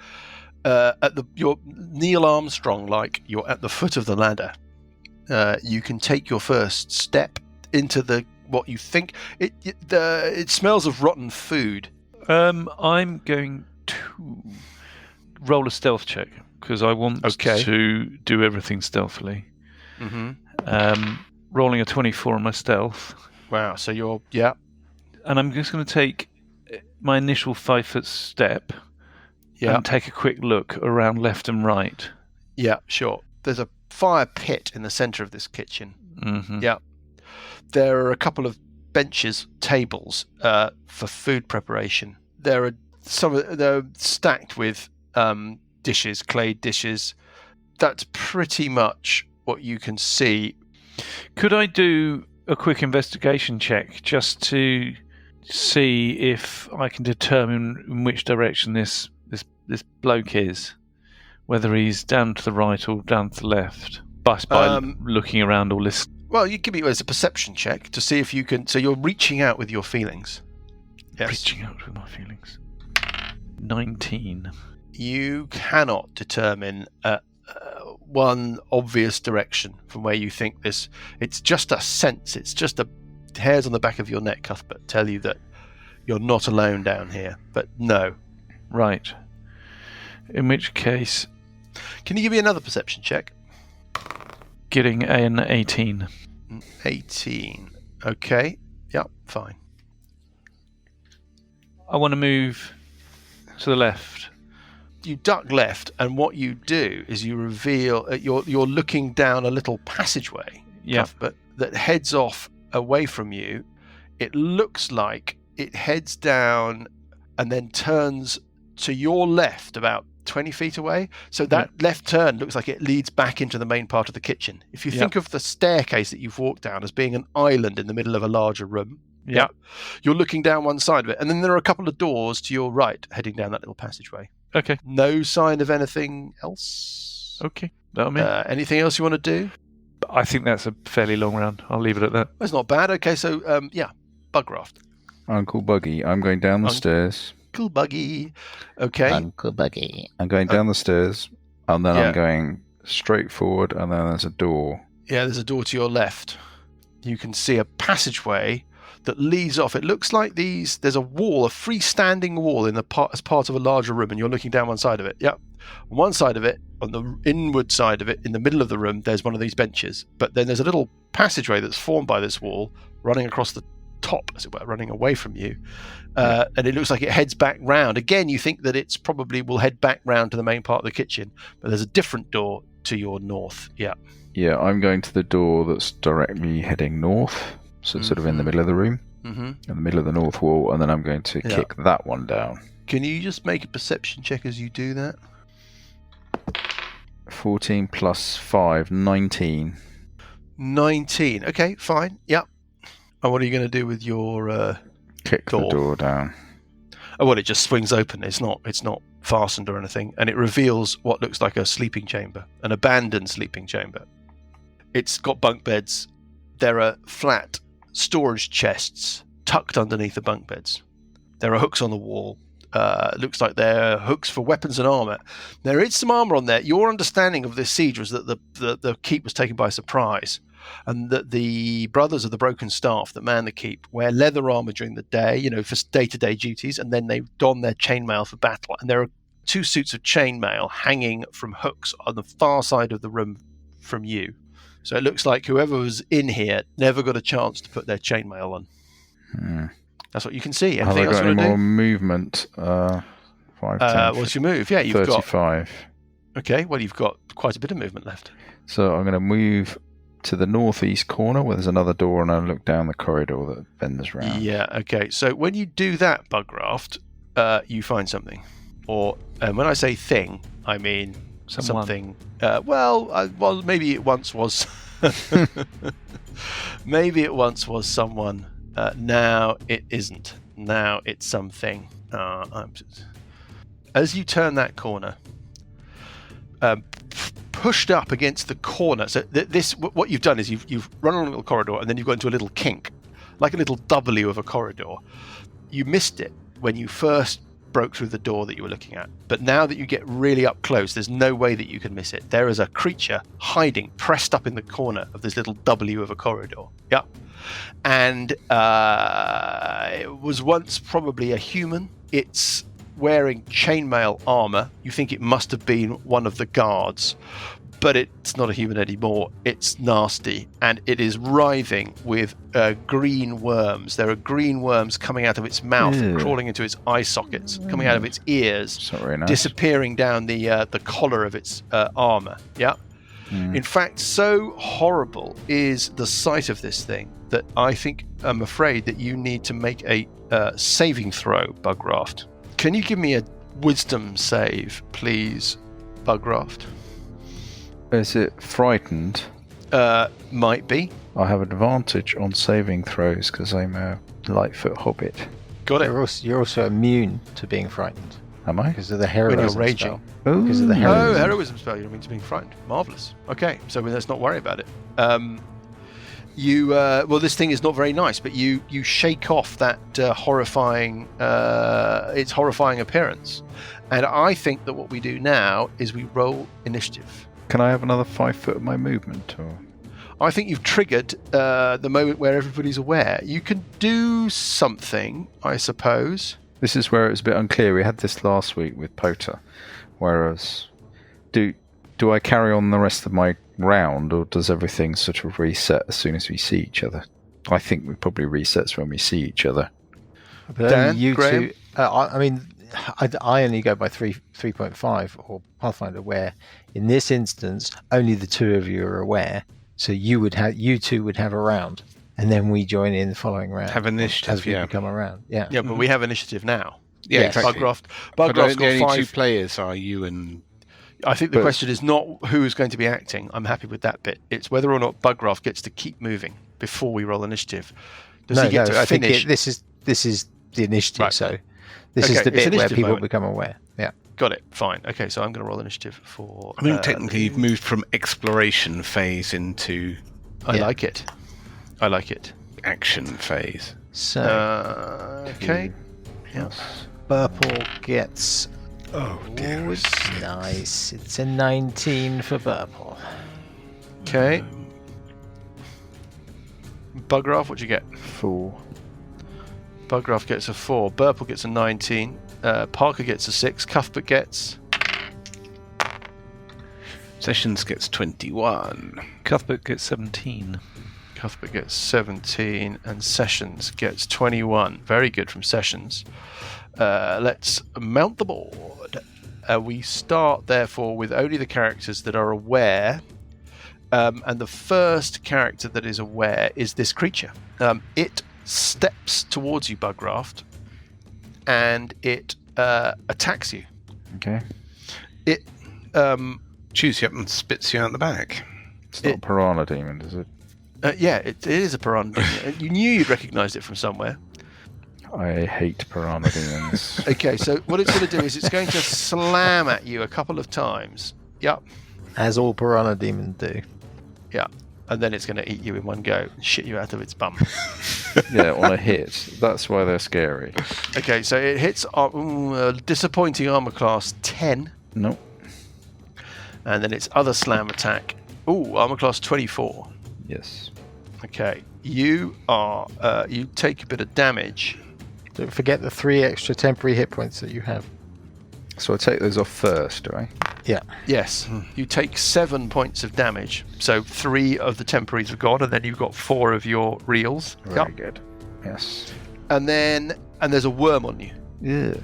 you're Neil Armstrong, like you're at the foot of the ladder. You can take your first step into what you think it smells of rotten food. I'm going to roll a stealth check because I want to do everything stealthily. Mm-hmm. Rolling a 24 on my stealth. Wow, so you're and I'm just going to take my initial 5-foot step and take a quick look around left and right. Yeah, sure. There's a fire pit in the centre of this kitchen. Mm-hmm. Yeah. There are a couple of benches, tables for food preparation. They're stacked with dishes, clay dishes. That's pretty much what you can see. Could I do a quick investigation check just to see if I can determine in which direction this bloke is, whether he's down to the right or down to the left, by looking around or listening? Well, you give me as a perception check to see if you can. So you're reaching out with your feelings. Yes. Reaching out with my feelings. 19. You cannot determine one obvious direction from where you think this. It's just a sense. It's just the hairs on the back of your neck, Cuthbert, tell you that you're not alone down here. But no. Right. In which case... Can you give me another perception check? Getting an 18. 18. Okay. Yep, fine. I want to move to the left. You duck left, and what you do is you reveal you're looking down a little passageway, yeah, but that heads off away from you. It looks like it heads down and then turns to your left about 20 feet away. So that left turn looks like it leads back into the main part of the kitchen. If you think of the staircase that you've walked down as being an island in the middle of a larger room, you're looking down one side of it. And then there are a couple of doors to your right heading down that little passageway. Okay. No sign of anything else. Okay. That'll mean. Anything else you want to do? I think that's a fairly long round. I'll leave it at that. That's not bad. Okay, so, Bugraft. Uncle Buggy, I'm going down the stairs. Uncle Buggy. Okay. Uncle Buggy. I'm going down the stairs, and then I'm going straight forward, and then there's a door. Yeah, there's a door to your left. You can see a passageway that leads off. It looks like there's a wall, a freestanding wall as part of a larger room, and you're looking down one side of it. Yep. On one side of it, on the inward side of it, in the middle of the room, there's one of these benches. But then there's a little passageway that's formed by this wall running across the top, as it were, running away from you. And it looks like it heads back round. Again, you think that it's probably will head back round to the main part of the kitchen, but there's a different door to your north. Yeah. Yeah, I'm going to the door that's directly heading north. So it's sort of in the middle of the room, in the middle of the north wall, and then I'm going to kick that one down. Can you just make a perception check as you do that? 14 plus 5, 19. 19. Okay, fine. Yep. And what are you going to do with your kick door? The door down? Oh, well, it just swings open. It's not fastened or anything, and it reveals what looks like a sleeping chamber, an abandoned sleeping chamber. It's got bunk beds. There are flat storage chests tucked underneath the bunk beds. There are hooks on the wall. It looks like they're hooks for weapons and armor. There is some armor on there. Your understanding of this siege was that the keep was taken by surprise, and that the brothers of the broken staff that man the keep wear leather armor during the day, for day-to-day duties, and then they don their chainmail for battle. And there are 2 suits of chainmail hanging from hooks on the far side of the room from you. So it looks like whoever was in here never got a chance to put their chainmail on. That's what you can see. Anything else got you any want to more do? movement? 5, 10, what's your move? Yeah, you've 35. got... Okay, well, you've got quite a bit of movement left. So I'm going to move to the northeast corner where there's another door, and I look down the corridor that bends round. Yeah, okay. So when you do that, Bugraft, you find something. Or when I say thing, I mean something. Well, maybe it once was... maybe it once was someone. Now it isn't. Now it's something. As you turn that corner, pushed up against the corner. So what you've done is you've run along a little corridor, and then you've got into a little kink, like a little W of a corridor. You missed it when you first broke through the door that you were looking at, but now that you get really up close, there's no way that you can miss it. There is a creature hiding, pressed up in the corner of this little W of a corridor. Yeah. And it was once probably a human. It's wearing chainmail armor. You think it must have been one of the guards, but it's not a human anymore. It's nasty, and it is writhing with green worms. There are green worms coming out of its mouth, crawling into its eye sockets, coming out of its ears, Nice. Disappearing down the collar of its armor. Yeah. In fact, so horrible is the sight of this thing that I'm afraid that you need to make a saving throw, Bugraft. Can you give me a wisdom save, please, Bugraft? Is it frightened? Might be. I have advantage on saving throws because I'm a Lightfoot hobbit. Got it. You're also immune to being frightened. Am I? Because of the heroism when you're raging. spell. Because of the Oh, heroism. heroism spell. You don't mean to being frightened. Marvellous. Okay, so let's not worry about it. This thing is not very nice, but you shake off that horrifying appearance. And I think that what we do now is we roll initiative. Can I have another 5 foot of my movement? Or? I think you've triggered the moment where everybody's aware. You can do something, I suppose. This is where it was a bit unclear. We had this last week with Potter. Whereas, do I carry on the rest of my round, or does everything sort of reset as soon as we see each other? I think we probably resets when we see each other. But Dan, you Graham? two, I only go by 3.5 or Pathfinder, where in this instance only the two of you are aware. So you two would have a round, and then we join in the following round. Have initiative, as we become around. Yeah. Yeah, but we have initiative now. Yeah, Yes. exactly. Bugcraft's But got the only 5. 2 players are you and... I think the question is not who is going to be acting. I'm happy with that bit. It's whether or not Bugcraft gets to keep moving before we roll initiative. Does he get to I think finish? this is the initiative. Right. So this Okay, is the it's bit where initiative people moment. become aware. Yeah. Got it. Fine. Okay, so I'm going to roll initiative for. I mean, technically, you've moved from exploration phase into I like it. I like it. action phase. So Okay. Yeah. Burple gets. Oh dear. It's nice. It's a 19 for Burple. Okay. Bugcraft, what'd you get? 4. Bugcraft gets a 4. Burple gets a 19. Parker gets a 6. Cuthbert gets. Sessions gets 21. Cuthbert gets 17. Cuthbert gets 17. And Sessions gets 21. Very good from Sessions. Let's mount the board. We start, therefore, with only the characters that are aware. And the first character that is aware is this creature. It steps towards you, Bugcraft, and it attacks you. Okay. It Chews you up and spits you out the back. It's not a piranha demon, is it? yeah, it is a piranha demon. You knew you'd recognise it from somewhere. I hate piranha demons. Okay, so what it's going to do is it's going to slam at you a couple of times. Yep. As all piranha demons do. Yeah. And then it's going to eat you in one go and shit you out of its bum. Yeah, on a hit. That's why they're scary. Okay, so it hits disappointing armor class 10. Nope. And then its other slam attack. Ooh, armor class 24. Yes. Okay. You are you take a bit of damage. Don't forget the 3 extra temporary hit points that you have. So I take those off first, do I? Yeah. Yes. You take 7 points of damage. So 3 of the temporaries are gone, and then you've got 4 of your reels. Very good. Yes. And there's a worm on you. Yeah.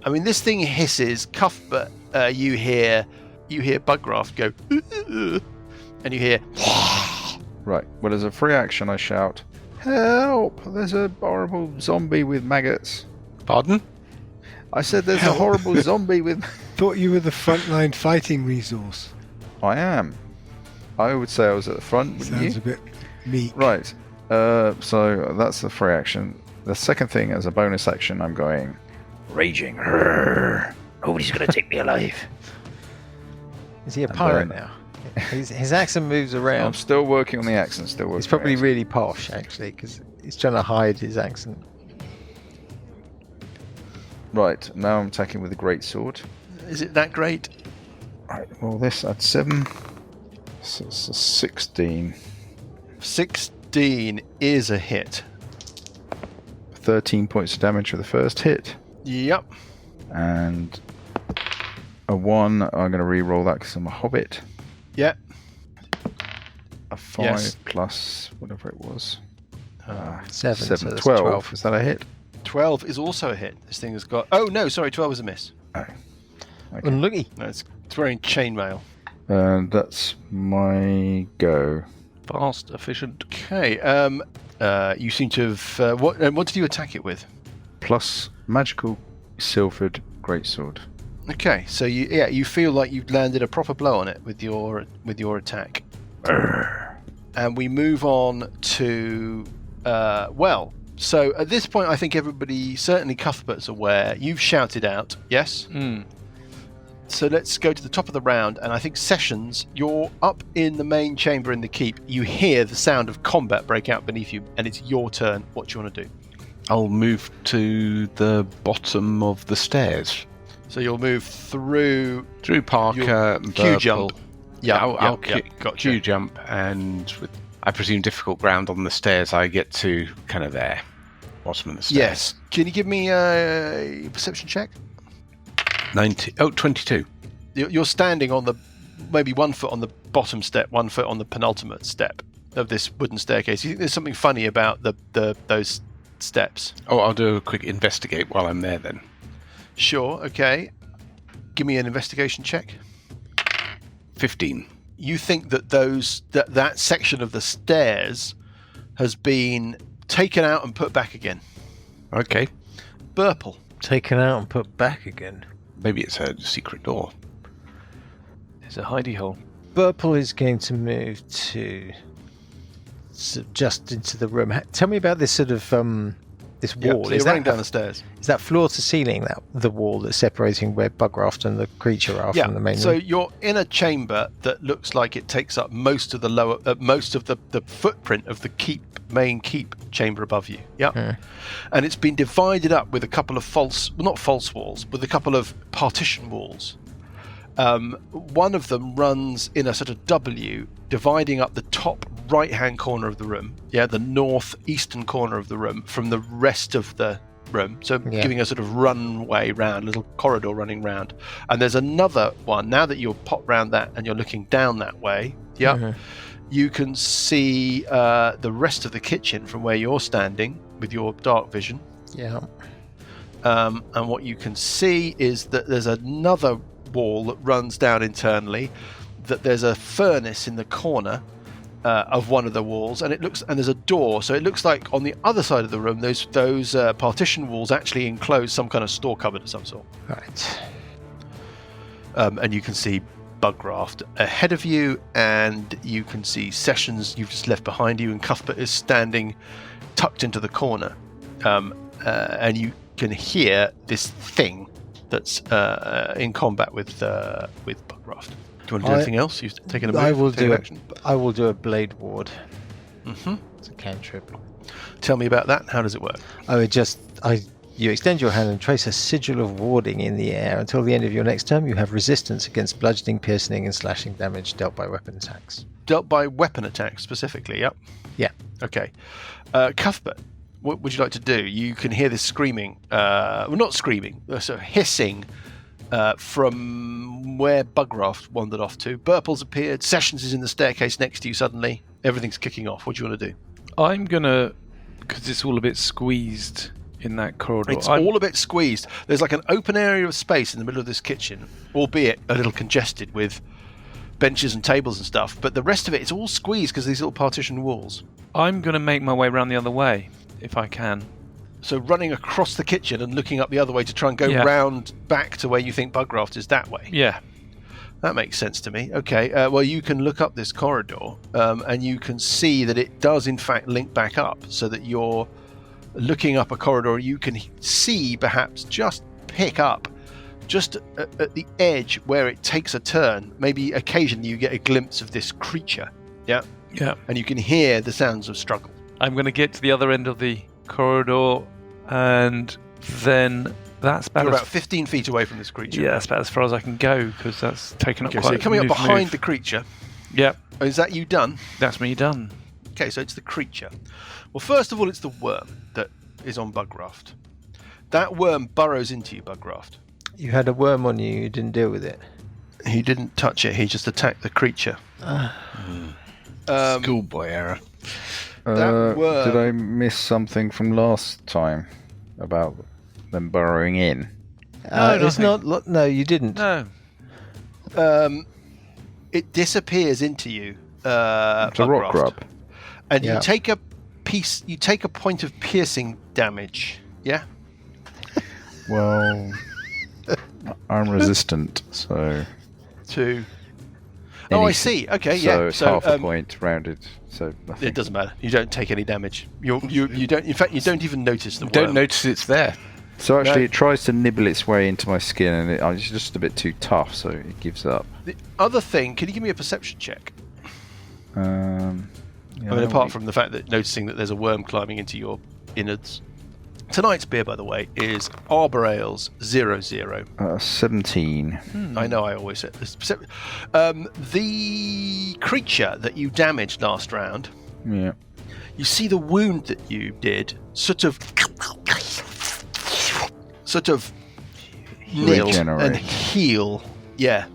I mean, this thing hisses. Cuthbert, you hear Bugcraft go, and you hear. Right. Well, as a free action, I shout, "Help! There's a horrible zombie with maggots." Pardon? I said there's a horrible zombie with... Thought you were the frontline fighting resource. I am. I would say I was at the front, wouldn't Sounds you? a bit meek. Right. So that's the free action. The second thing, as a bonus action, I'm going... Raging. Rrr. Nobody's going to take me alive. Is he a And pirate then- now? His accent moves I'm around. still working on the accent. Still working He's probably on the really posh, actually, because he's trying to hide his accent. accent. Right. Now I'm attacking with the great sword. Is it that great? Right. Well, this at 7. So it's a 16. 16 is a hit. 13 points of damage for the first hit. Yep. And a 1. I'm going to re-roll that because I'm a hobbit. Yep. A 5 Yes. plus whatever it was. 7. 7. So that's 12. Is that a hit? 12 is also a hit. This thing has got. Oh no, sorry, 12 is a miss. Okay. Unlucky. No, it's wearing chainmail. And that's my go. Fast, efficient. Okay. You seem to have. What did you attack it with? Plus magical silvered greatsword. Okay, so you feel like you've landed a proper blow on it with your attack. And we move on to so at this point I think everybody, certainly Cuthbert's aware. You've shouted out, yes? So let's go to the top of the round, and I think Sessions, you're up in the main chamber in the keep. You hear the sound of combat break out beneath you, and it's your turn. What do you want to do? I'll move to the bottom of the stairs. So you'll move through Parker, and Q Burple. jump. Yeah, I'll yeah, gotcha. Q jump, and with, I presume, difficult ground on the stairs, I get to kind of there, bottom of the stairs. Yes. Can you give me a perception check? 22. You're standing on maybe 1 foot on the bottom step, 1 foot on the penultimate step of this wooden staircase. You think there's something funny about those steps? Oh, I'll do a quick investigate while I'm there then. Sure. Okay. Give me an investigation check. 15. You think that that section of the stairs has been taken out and put back again. Okay. Burple. Taken out and put back again. Maybe it's a secret door. It's a hidey hole. Burple is going to move to just into the room. Tell me about this sort of this wall. So you're running down the stairs. Is that floor to ceiling, the wall that's separating where Bugraft and the creature are from the main room? So you're in a chamber that looks like it takes up most of the the footprint of the main keep chamber above you. Yeah. And it's been divided up with a couple of not false walls, with a couple of partition walls. One of them runs in a sort of W, dividing up the top right-hand corner of the room, the northeastern corner of the room from the rest of the room, so giving a sort of runway round, little corridor running round. And there's another one, now that you'll pop round that and you're looking down that way, you can see the rest of the kitchen from where you're standing with your dark vision. And what you can see is that there's another wall that runs down internally, that there's a furnace in the corner of one of the walls, and there's a door, so it looks like on the other side of the room those partition walls actually enclose some kind of store cupboard of some sort. Right. And you can see Bugraft ahead of you, and you can see Sessions you've just left behind you, and Cuthbert is standing tucked into the corner, and you can hear this thing that's in combat with Bugraft. Do you want to do anything else? You've taken a move? I will do a blade ward. Mm-hmm. It's a cantrip. Tell me about that. How does it work? You extend your hand and trace a sigil of warding in the air. Until the end of your next turn, you have resistance against bludgeoning, piercing, and slashing damage dealt by weapon attacks. Dealt by weapon attacks specifically, yep. Yeah. Okay. Cuthbert, what would you like to do? You can hear this screaming, not screaming, sort of hissing from where Bugraft wandered off to. Burple's appeared. Sessions is in the staircase next to you suddenly. Everything's kicking off. What do you want to do? I'm going to, because it's all a bit squeezed in that corridor. It's all a bit squeezed. There's like an open area of space in the middle of this kitchen, albeit a little congested with benches and tables and stuff, but the rest of it's all squeezed because of these little partition walls. I'm going to make my way around the other way, if I can. So running across the kitchen and looking up the other way to try and go round back to where you think Bugraft is that way. Yeah. That makes sense to me. Okay, well, you can look up this corridor and you can see that it does in fact link back up, so that you're looking up a corridor. You can see perhaps just pick up just at the edge where it takes a turn. Maybe occasionally you get a glimpse of this creature. Yeah? Yeah. And you can hear the sounds of struggle. I'm going to get to the other end of the corridor, and then that's about 15 feet away from this creature. Yeah, that's about as far as I can go, because that's taken up quite so you're coming up behind move. the creature. Yep. Oh, is that you done? That's me done. Okay, so it's the creature. Well, first of all, it's the worm that is on Bugraft. That worm burrows into you, Bugraft. You had a worm on you didn't deal with it. He didn't touch it, he just attacked the creature. Schoolboy error. That worm... Did I miss something from last time about them burrowing in? It's not. No, you didn't. No. It disappears into you. It's a rock grub. And you take a piece. You take a point of piercing damage. Yeah. Well, I'm resistant, so. Oh, I see. Okay, so it's half a point rounded. So nothing. It doesn't matter. You don't take any damage. You don't. In fact, you don't even notice the worm. Don't notice it's there. So actually, it tries to nibble its way into my skin, and it's just a bit too tough, so it gives up. The other thing, can you give me a perception check? Yeah, apart from the fact that noticing that there's a worm climbing into your innards. Tonight's beer, by the way, is Arbor Ales 00. 17. I know I always say this. The creature that you damaged last round, you see the wound that you did sort of knit and heal. Yeah,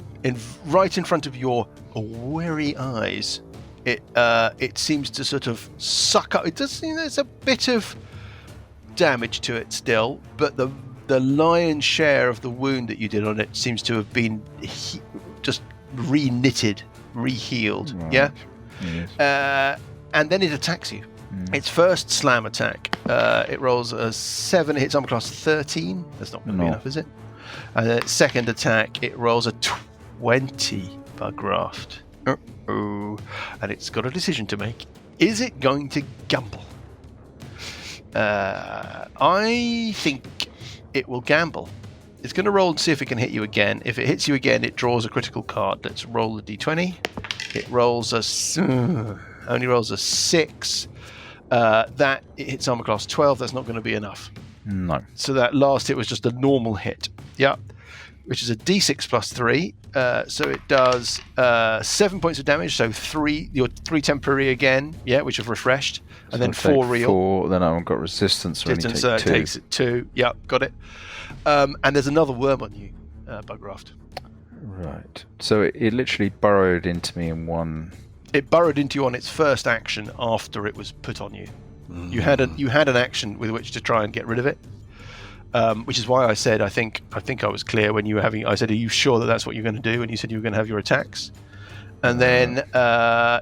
right in front of your weary eyes. It seems to sort of suck up. It does. There's a bit of damage to it still, but the lion's share of the wound that you did on it seems to have been just re-knitted, re-healed. Right. Yeah. Yes. And then it attacks you. Its first slam attack, it rolls a 7, it hits armor class 13. That's not going to be enough, is it? And then its second attack, it rolls a 20 bug raft. Uh-oh. And it's got a decision to make. Is it going to gamble? I think it will gamble. It's going to roll and see if it can hit you again. If it hits you again, it draws a critical card. Let's roll the d20. It rolls only rolls a 6. That it hits armor class 12. That's not going to be enough. No. So that last hit was just a normal hit. Yep. Which is a d6 plus 3. So it does 7 points of damage. So 3 temporary again. Yeah, which have refreshed. And then 4 real. 4, then I haven't got resistance, so Distance, only take 2. takes it 2. Yep, got it. And there's another worm on you, Bugraft. Right. So it literally burrowed into me in one. It burrowed into you on its first action after it was put on you. You had an action with which to try and get rid of it, which is why I said I think I was clear when you were having. I said, "Are you sure that that's what you're going to do?" And you said you were going to have your attacks. And then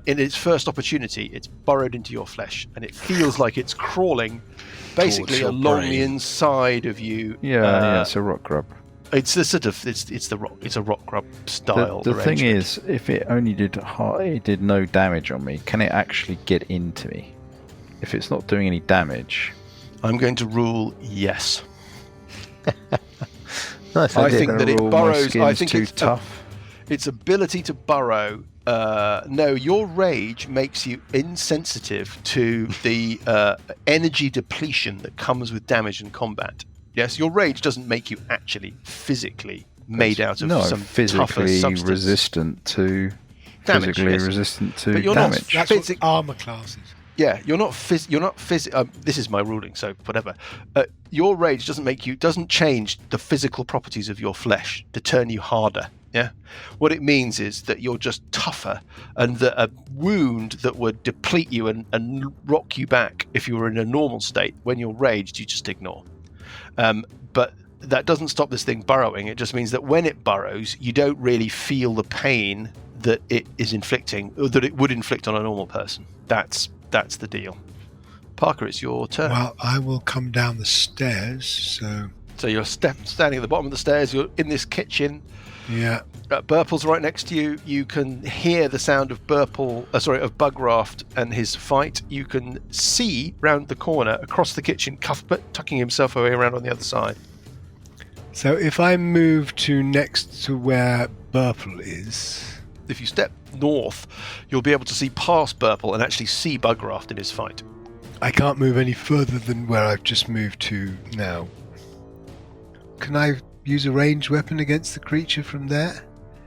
in its first opportunity, it's burrowed into your flesh, and it feels like it's crawling basically along the inside of you. Yeah, it's a rock grub. It's the sort of it's a rock grub style. The thing is, if it only did no damage on me, can it actually get into me? If it's not doing any damage, I'm going to rule yes. Nice. I think that it burrows. I think it's too tough. Its ability to burrow. No, your rage makes you insensitive to the energy depletion that comes with damage and combat. Yes, your rage doesn't make you actually physically made out of some tougher substance. resistant to damage, physically yes. resistant to But you're damage. That's what armor classes. Yeah, you're not this is my ruling, so whatever. Your rage doesn't change the physical properties of your flesh to turn you harder. Yeah, what it means is that you're just tougher, and that a wound that would deplete you and rock you back if you were in a normal state, when you're raged, you just ignore. But that doesn't stop this thing burrowing. It just means that when it burrows, you don't really feel the pain that it is inflicting, or that it would inflict on a normal person. That's the deal. Parker, it's your turn. Well, I will come down the stairs. So you're standing at the bottom of the stairs. You're in this kitchen. yeah, Burple's right next to you. You can hear the sound of of Bugraft and his fight. You can see round the corner across the kitchen, Cuthbert tucking himself away around on the other side. so if I move to next to where Burple is, If you step north, you'll be able to see past Burple and actually see Bugraft in his fight. I can't move any further than where I've just moved to now. Can I use a ranged weapon against the creature from there?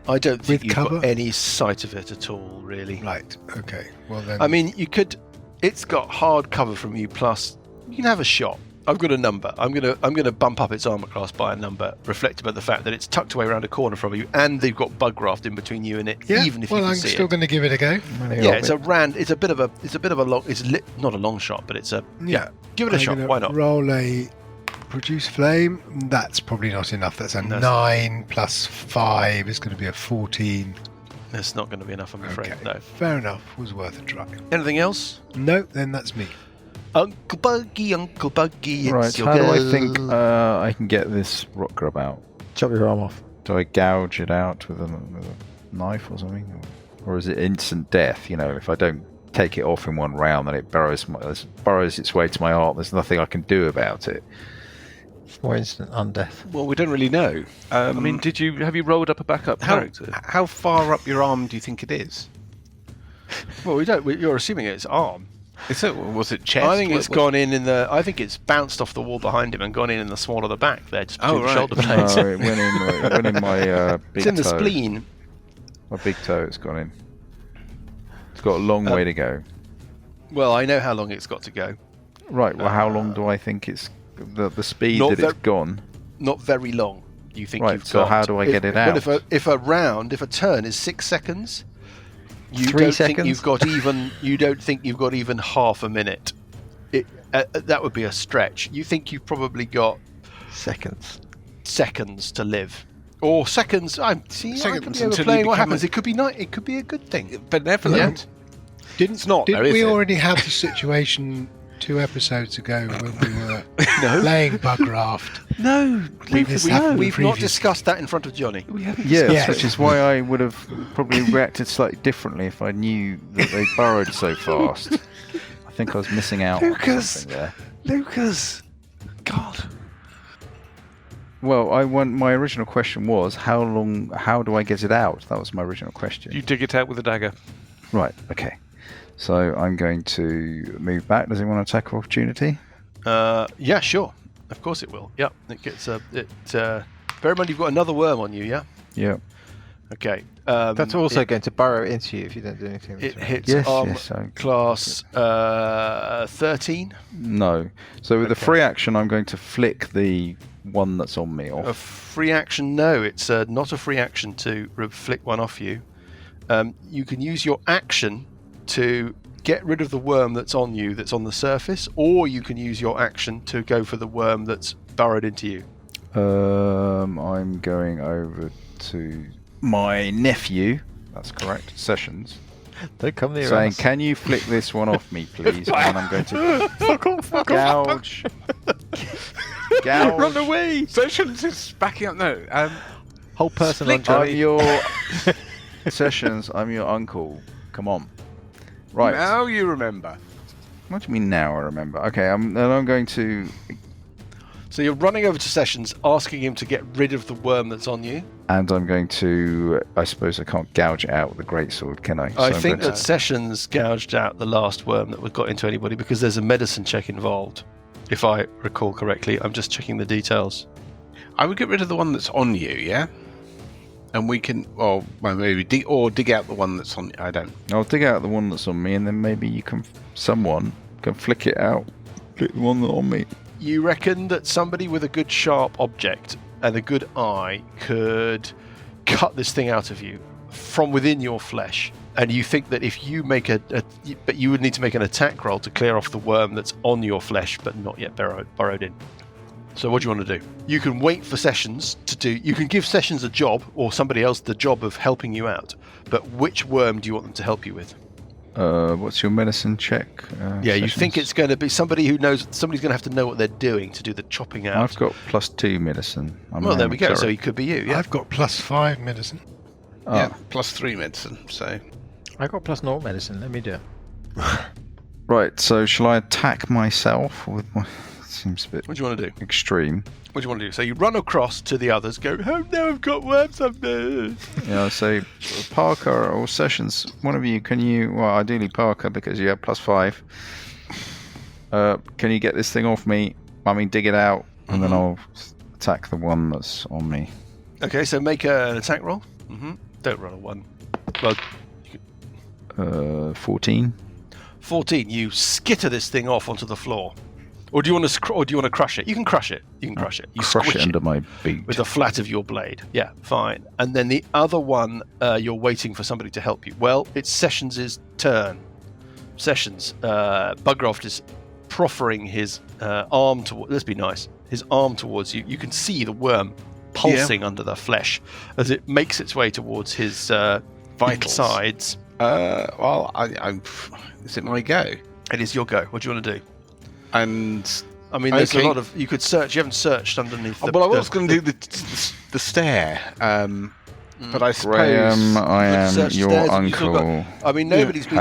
I don't think With you've cover? got any sight of it at all, really. Right, okay. Well then... I mean, you could. It's got hard cover from you, plus you can have a shot. I've got a number. I'm gonna bump up its armor class by a number, reflective of the fact that it's tucked away around a corner from you, and they've got Bugraft in between you and it. yeah, Even if well, you can I'm see still it. going to give it a go. Yeah, it's a bit of a long. Not a long shot, but it's a Yeah. Give it a I'm shot. gonna Why not? Roll a produce flame. That's probably not enough. That's a 9 plus 5 is going to be a 14. It's not going to be enough, I'm afraid. Okay. No. Fair enough. Was worth a try. Anything else? No, then that's me. Uncle Buggy, it's Right, your how do I go. think I can get this rock grub out? Chop your arm off. Do I gouge it out with a knife or something? Or is it instant death? You know, if I don't take it off in one round, then it burrows its way to my heart. There's nothing I can do about it. Or instant undeath. Well, we don't really know. I mean, have you rolled up a backup character? How far up your arm do you think it is? Well, we don't. You're assuming it's arm. Was it chest? I think it's gone in the. I think it's bounced off the wall behind him and gone in the small of the back there, just between the shoulder blades. No, it went in my big It's in the toe. spleen. My big toe, it's gone in. It's got a long way to go. Well, I know how long it's got to go. Right, well, how long do I think it's... The speed Not that it's gone... Not very long. You think Right, you've so got. how do I get it out? Well, if a turn is 6 seconds, you 3 don't seconds? think you've got even. You don't think you've got even half a minute. That would be a stretch. You think you've probably got seconds to live, or seconds. I could be Seconds until overplaying you what become happens. It could be night. It could be a good thing. Benevolent. Didn't we already have the situation 2 episodes ago when we were playing Bugraft? No, We've not discussed that in front of Johnny. We haven't. Yes, which is why I would have probably reacted slightly differently if I knew that they burrowed so fast. I think I was missing out on something there. Lucas! God. Well, my original question was, how do I get it out? That was my original question. You dig it out with a dagger. Right, okay. So I'm going to move back. Does anyone want to attack of opportunity? Yeah, sure. Of course it will. Yep. It gets bear in mind you've got another worm on you, yeah? Yeah. Okay. That's also going to burrow into you if you don't do anything. It hits class 13. No. So with the free action, I'm going to flick the one that's on me off. A free action? No, it's not a free action to flick one off you. You can use your action to get rid of the worm that's on you, that's on the surface, or you can use your action to go for the worm that's burrowed into you. I'm going over to my nephew. That's correct. Sessions. Don't come near saying, us. can you flick this one off me, please? And I'm going to gouge. Run away! Sessions is backing up. No. Whole person Flick. on I'm your Sessions. I'm your uncle. Come on. Right. Now you remember. What do you mean now I remember? Okay, then I'm going to... So you're running over to Sessions, asking him to get rid of the worm that's on you. And I'm going to... I suppose I can't gouge it out with the greatsword, can I? I think that Sessions gouged out the last worm that got into anybody because there's a medicine check involved. If I recall correctly, I'm just checking the details. I would get rid of the one that's on you, yeah? And we can, maybe dig out the one that's on. I don't. I'll dig out the one that's on me, and then maybe someone can flick it out. Flick the one that's on me. You reckon that somebody with a good sharp object and a good eye could cut this thing out of you from within your flesh? And you think that if you make but you would need to make an attack roll to clear off the worm that's on your flesh but not yet burrowed in. So what do you want to do? You can wait for Sessions to do... You can give Sessions a job, or somebody else the job of helping you out. But which worm do you want them to help you with? What's your medicine check? Sessions? You think it's going to be somebody who knows... Somebody's going to have to know what they're doing to do the chopping out. I've got +2 medicine. There we go. So it could be you, yeah? I've got +5 medicine. Yeah, +3 medicine, so... I got +0 medicine. Let me do it. Right, so shall I attack myself with my... Seems a bit... What do you want to do? Extreme. What do you want to do? So you run across to the others, go, oh no, I've got worms up there. Yeah, so Parker or Sessions, one of you, can you... Well, ideally Parker, because you have +5. Can you get this thing off me? I mean, dig it out, and then I'll attack the one that's on me. Okay, so make an attack roll. Don't roll a 1. Well, 14. 14. You skitter this thing off onto the floor. Or do you want to crush it? You can crush it. You crush it. You crush squish it under my beak with the flat of your blade. Yeah, fine. And then the other one, you're waiting for somebody to help you. Well, it's Sessions' turn. Sessions, Bugraft is proffering his arm towards... Let's be nice. His arm towards you. You can see the worm pulsing under the flesh as it makes its way towards his vitals. Sides. Is it my go? It is your go. What do you want to do? And I mean, there's a lot of... You could search. You haven't searched underneath the... Well, I was going to do the stair. But I suppose... Graham, I am your uncle. I mean, nobody's been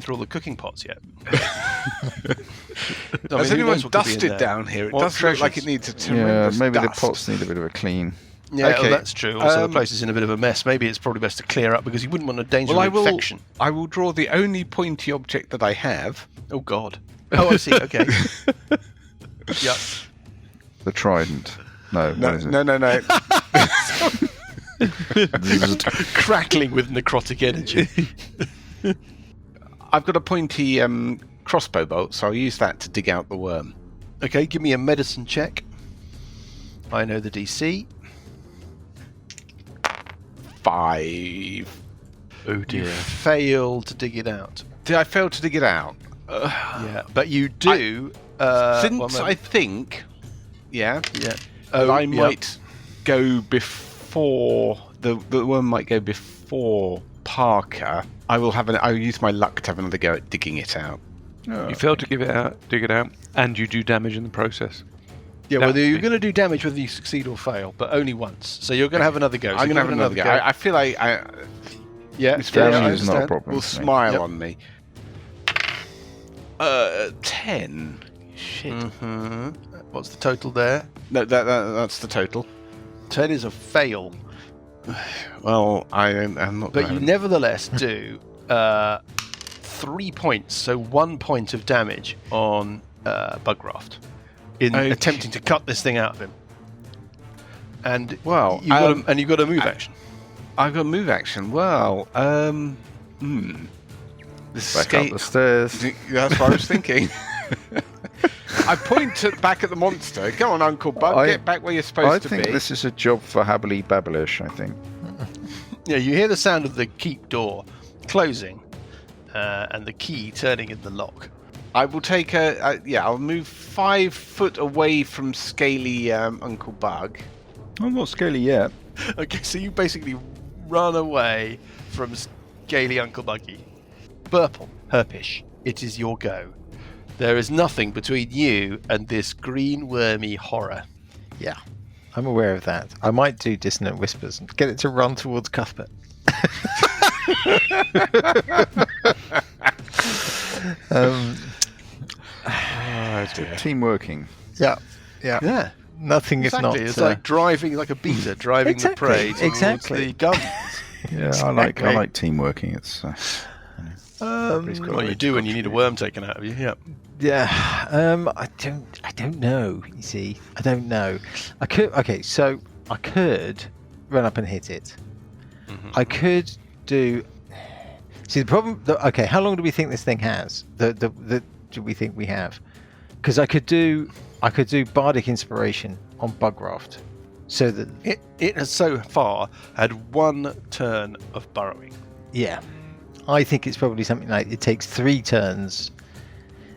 through all the cooking pots yet. Has anyone dusted down here? It does look like it needs a tremendous maybe dust. The pots need a bit of a clean. Yeah, okay. that's true. Also, the place is in a bit of a mess. Maybe it's probably best to clear up because you wouldn't want a danger of infection. I will draw the only pointy object that I have. Oh, God. Oh, I see. Okay. Yeah. The trident. No, what is it? No. Crackling with necrotic energy. I've got a pointy crossbow bolt, so I'll use that to dig out the worm. Okay, give me a medicine check. I know the DC. 5. Oh dear. You failed to dig it out. Did I fail to dig it out? Yeah, but you do. Since I think, yeah, I might go before the worm might go before Parker, I'll use my luck to have another go at digging it out. You fail to dig it out, and you do damage in the process. Yeah, whether you're going to do damage whether you succeed or fail, but only once. So you're going to have another go. I'm going to have another go. I feel like damage is not a problem. Will smile on me. 10. Shit. Mm-hmm. What's the total there? No, that's the total. 10 is a fail. Well, I'm not. But you nevertheless do 3 points, so 1 point of damage on Bugraft in attempting to cut this thing out of him. And you've got a move action. I've got a move action. Well, Back up the stairs. That's what I was thinking. I point back at the monster. Go on, Uncle Bug. Get back where you're supposed to be. I think this is a job for Habbly Babblish, I think. Yeah, you hear the sound of the keep door closing and the key turning in the lock. I will take I'll move 5 foot away from Scaly Uncle Bug. I'm not scaly yet. Okay, so you basically run away from Scaly Uncle Buggy. Burple, Herpish, it is your go. There is nothing between you and this green wormy horror. Yeah, I'm aware of that. I might do Dissonant Whispers and get it to run towards Cuthbert. Team working. Yeah. Nothing Exactly. is not. It's like driving, like a beta driving the prey towards the guns. Yeah, I like team working. It's What you do when you need a worm taken out of you. Yeah. Yeah. I don't know. You see, I don't know. I could. Okay, so I could run up and hit it. Mm-hmm. I could do. See the problem. Okay, how long do we think this thing has? Do we think we have? Because I could do bardic inspiration on Bugraft, so that it has so far had 1 turn of burrowing. Yeah, I think it's probably something like it takes 3 turns,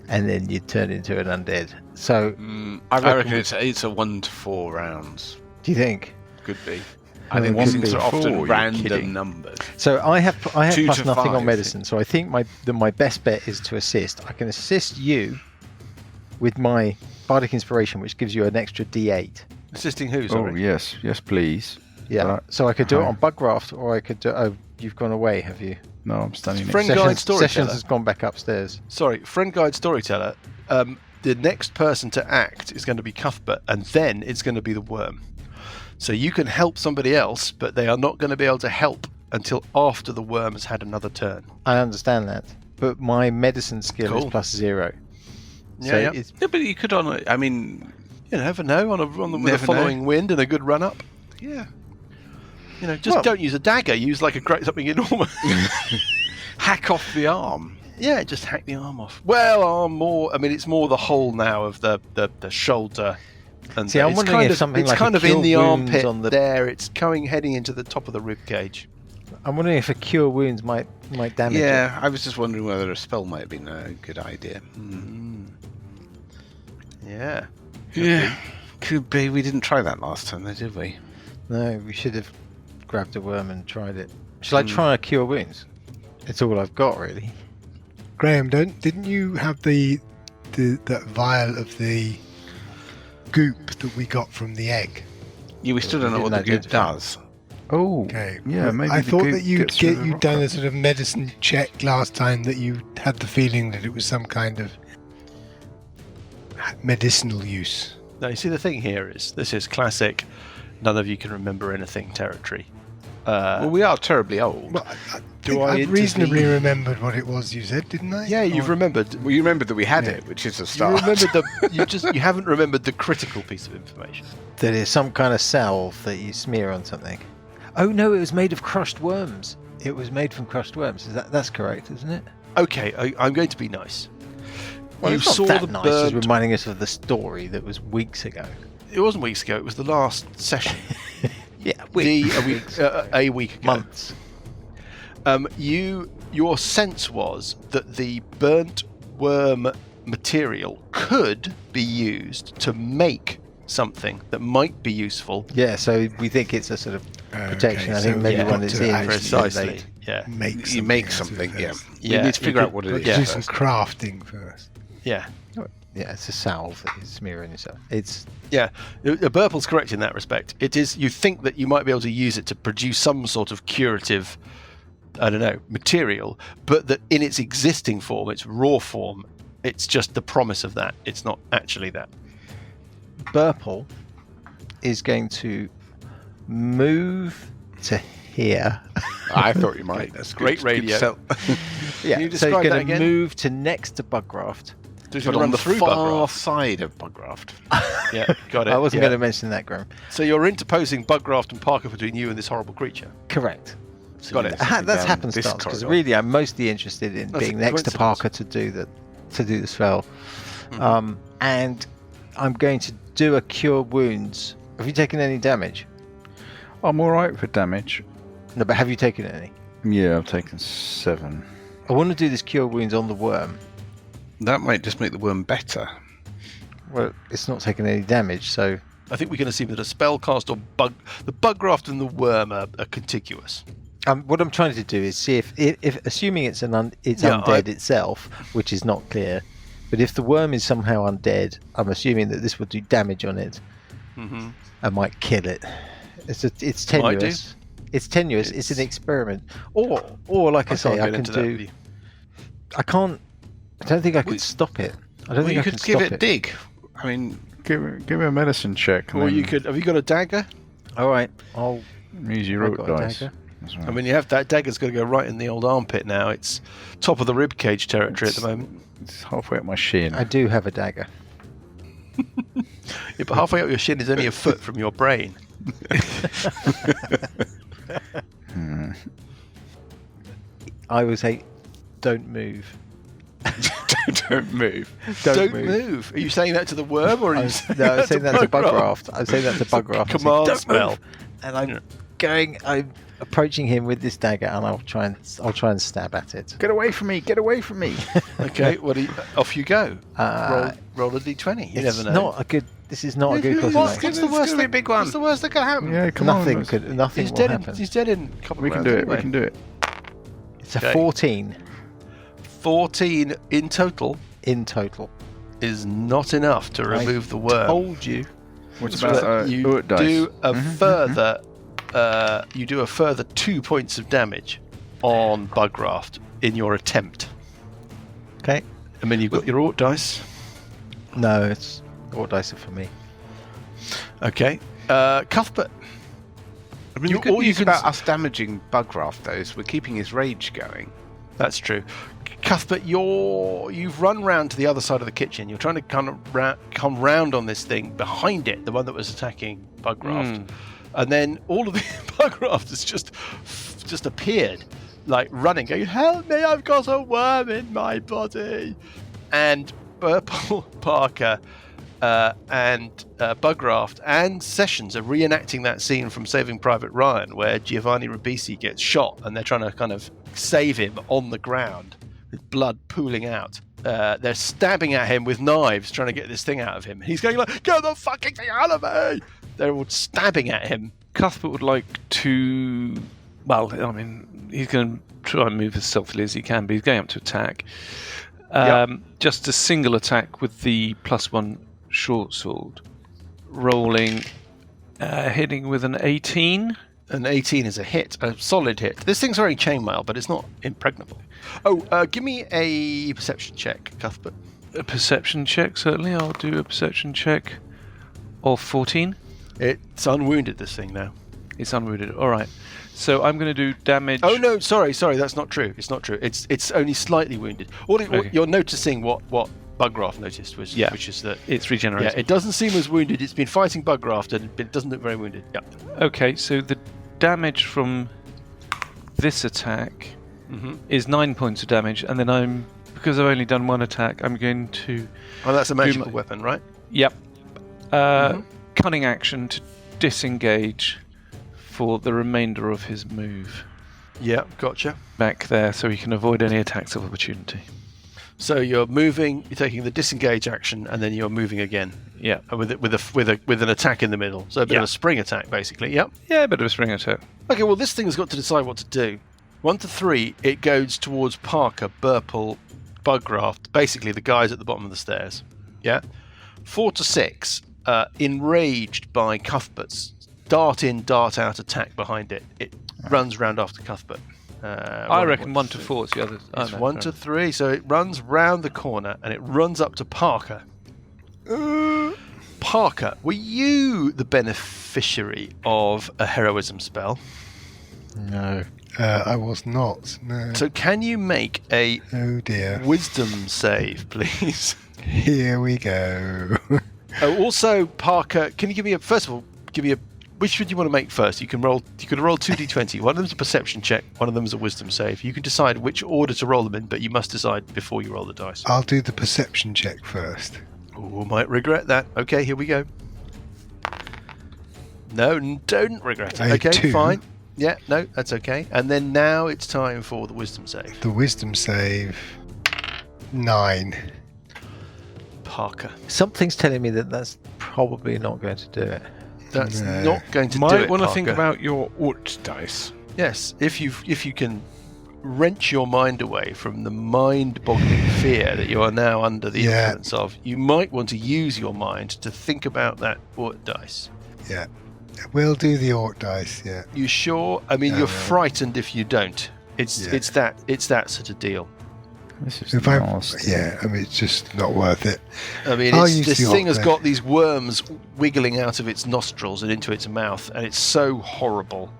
and then you turn into an undead. So I reckon it's a 1 to 4 rounds. Do you think? Could be. I I think think these are often you're random kidding. numbers. So I have 2 plus to nothing 5. on medicine. So I think my best bet is to assist. I can assist you with my bardic inspiration, which gives you an extra D8. Assisting who? oh Sorry. yes, please. Yeah. So I could do it on Bugraft, or I could do. Oh, you've gone away, have you? No, I'm standing Friend next. guide storyteller. Sessions has gone back upstairs. Sorry, friend guide storyteller. The next person to act is going to be Cuthbert, and then it's going to be the worm. So you can help somebody else, but they are not going to be able to help until after the worm has had another turn. I understand that, but my medicine skill is plus 0. So Yeah. it's, Yeah, but you could I mean, You never know with a Never following wind and a good run up. yeah. Don't use a dagger. Use like something enormous. Hack off the arm. Yeah, just hack the arm off. Well, it's more the hole now of the shoulder. And See, I'm it's wondering kind if of, something it's like kind a of in cure the wounds armpit on the- there. It's heading into the top of the rib cage. I'm wondering if a cure wounds might damage it. Yeah, I was just wondering whether a spell might have been a good idea. Yeah. Could be. We didn't try that last time, though, did we? No, we should have grabbed a worm and tried it. Shall I try a cure wounds? It's all I've got, really. Graham, didn't you have that vial of the goop that we got from the egg? Yeah, we still don't know what the didn't goop identify. does. Oh, Okay. yeah, maybe I the thought goop that you'd gets rid of the rock done a art. sort of medicine check last time, that you had the feeling that it was some kind of medicinal use. Now, you see, the thing here is, this is classic none of you can remember anything territory. Well, we are terribly old. Well, I reasonably remembered what it was you said, didn't I? Yeah, you've remembered. Well, you remembered that we had Yeah. it, which is a You start. remembered you haven't remembered the critical piece of information. That is some kind of salve that you smear on something. Oh no, it was made of crushed worms. It was made from crushed worms. That's correct, isn't it? Okay, I'm going to be nice. Well, you it's not saw that the nice as burnt. reminding us of the story that was weeks ago. It wasn't weeks ago. It was the last session. Yeah, A week ago. months. Your sense was that the burnt worm material could be used to make something that might be useful. Yeah, so we think it's a sort of protection. I think so maybe yeah, one that's to in actually Precisely. late. Yeah. You make something, yeah. Yeah, You need to figure out what it is. yeah. Do some crafting first. Yeah. Yeah, it's a salve that you smear on yourself. It's Yeah, Burple's correct in that respect. It is. You think that you might be able to use it to produce some sort of curative, I don't know, material, but that in its existing form, its raw form, it's just the promise of that. It's not actually that. Burple is going to move to here. I thought you might. That's great radio. Yeah, Can you so he's describe that going to again? move to next to Bugraft. Does But it run on the through far Bugraft? side of Bugraft. Yeah, got it. I wasn't yeah. going to mention that, Graham. So you're interposing Bugraft and Parker between you and this horrible creature. Correct. Got it. That's down happenstance this because corridor. really I'm mostly interested in That's being a next to coincidence. Parker to do the spell, and I'm going to do a cure wounds. Have you taken any damage? I'm all right for damage. No, but have you taken any? Yeah, I've taken 7. I want to do this cure wounds on the worm. That might just make the worm better. Well, it's not taking any damage, so I think we can assume that a spellcast or the Bugraft and the worm are contiguous. what I'm trying to do is see if assuming it's it's Yeah, undead itself, which is not clear, but if the worm is somehow undead, I'm assuming that this will do damage on it Mm-hmm. and might kill it. It's Might do. tenuous. It's tenuous. It's an experiment, or like I say, I can do. I can't. I don't think I can stop it. I don't Well, think you I can could give stop it dig. I mean, Give me a medicine check. Or you could. Have you got a dagger? All right, I'll. use your I've root got a dice. dagger. That's I right. mean, you have that dagger's got to go right in the old armpit now. It's top of the rib cage territory at the moment. It's halfway up my shin. I do have a dagger. Yeah, but halfway up your shin is only a foot from your brain. I will say, don't move. don't move. Don't move. Are you saying that to the worm, or are you saying No, I'm saying that to Bugraft? Bugraft. I'm saying that to Bugraft. Command "Don't spell. move." And I'm approaching him with this dagger, and I'll try and stab at it. Get away from me! Get away from me! Okay, off you go. Uh, roll a d20. You It's never know. not a good. This is not a good What's classification. the worst gonna be a big one. What's the worst that could happen? Yeah, come on. Nothing let's- could. Nothing He's will dead. happen. He's dead in a couple We of can rounds do it. anyway. We can do it. It's a Okay. 14 14 in total in total. is not enough to remove the worm. Told you. What's So about you Urt dice? do a further. You do a further 2 points of damage on Bugraft in your attempt. Okay. I mean, you've got your Ort dice. No, it's all dice are for me. Okay. Cuthbert. I mean, You- the good or you news can about s- us damaging Bugraft, though, is we're keeping his rage going. That's true. Cuthbert, you've run round to the other side of the kitchen. You're trying to kind of come round on this thing behind it, the one that was attacking Bugraft. And then all of the Bugraft has just appeared, like running, going, "Help me! I've got a worm in my body!" And Burple, Parker, and Bugraft and Sessions are reenacting that scene from Saving Private Ryan, where Giovanni Ribisi gets shot, and they're trying to kind of save him on the ground with blood pooling out. They're stabbing at him with knives, trying to get this thing out of him. He's going like, "Get the fucking thing out of me!" They're all stabbing at him. Cuthbert would like to. Well, I mean, he's going to try and move as stealthily as he can, but he's going up to attack. Just a single attack with the +1 short sword, rolling, hitting with an 18. An 18 is a hit, a solid hit. This thing's wearing chainmail, but it's not impregnable. Oh, give me a perception check, Cuthbert. A perception check, certainly. I'll do a perception check of 14. It's unwounded, this thing now. It's unwounded. All right. So I'm going to do damage. Oh no, sorry, that's not true. It's not true. It's only slightly wounded. Okay. You're noticing what Bugraft noticed, which is that It's regenerated. yeah, it doesn't seem as wounded. It's been fighting Bugraft, and it doesn't look very wounded. Yeah. Okay, so the damage from this attack Mm-hmm. is 9 points of damage, and then because I've only done one attack, I'm going to Oh, that's a magical weapon, right? cunning action to disengage for the remainder of his move Yeah, gotcha. back there, so he can avoid any attacks of opportunity. So you're moving, you're taking the disengage action, and then you're moving again Yeah, with an attack in the middle. So a bit of a spring attack, basically. Yep. yeah, a bit of a spring attack. Okay, well, this thing's got to decide what to do. 1 to 3, it goes towards Parker, Burple, Bugraft, basically the guys at the bottom of the stairs. Yeah. 4 to 6, enraged by Cuthbert's dart in, dart out attack behind it. It runs round after Cuthbert. I reckon 1 to 4 is the other. It's 1 to 3, so it runs round the corner and it runs up to Parker. Parker, were you the beneficiary of a heroism spell? No. I was not. No. So can you make a wisdom save, please? Here we go. Also, Parker, can you give me which would you want to make first? You could roll 2d20. One of them's a perception check, one of them's a wisdom save. You can decide which order to roll them in, but you must decide before you roll the dice. I'll do the perception check first. Oh, might regret that. Okay, here we go. No, don't regret it. Okay, 2. Fine. Yeah, no, that's okay. And then now it's time for the wisdom save. The wisdom save, 9. Parker. Something's telling me that that's probably not going to do it. That's not going to do Might it, want to Parker. think about your Ort dice. Yes, if you can wrench your mind away from the mind-boggling fear that you are now under the influence of, you might want to use your mind to think about that Ort dice. Yeah. We'll do the Ort dice, yeah. You sure? I mean, you're frightened if you don't. It's that sort of deal. This is If nasty. I mean, it's just not worth it. I mean, this thing has got these worms wiggling out of its nostrils and into its mouth, and it's so horrible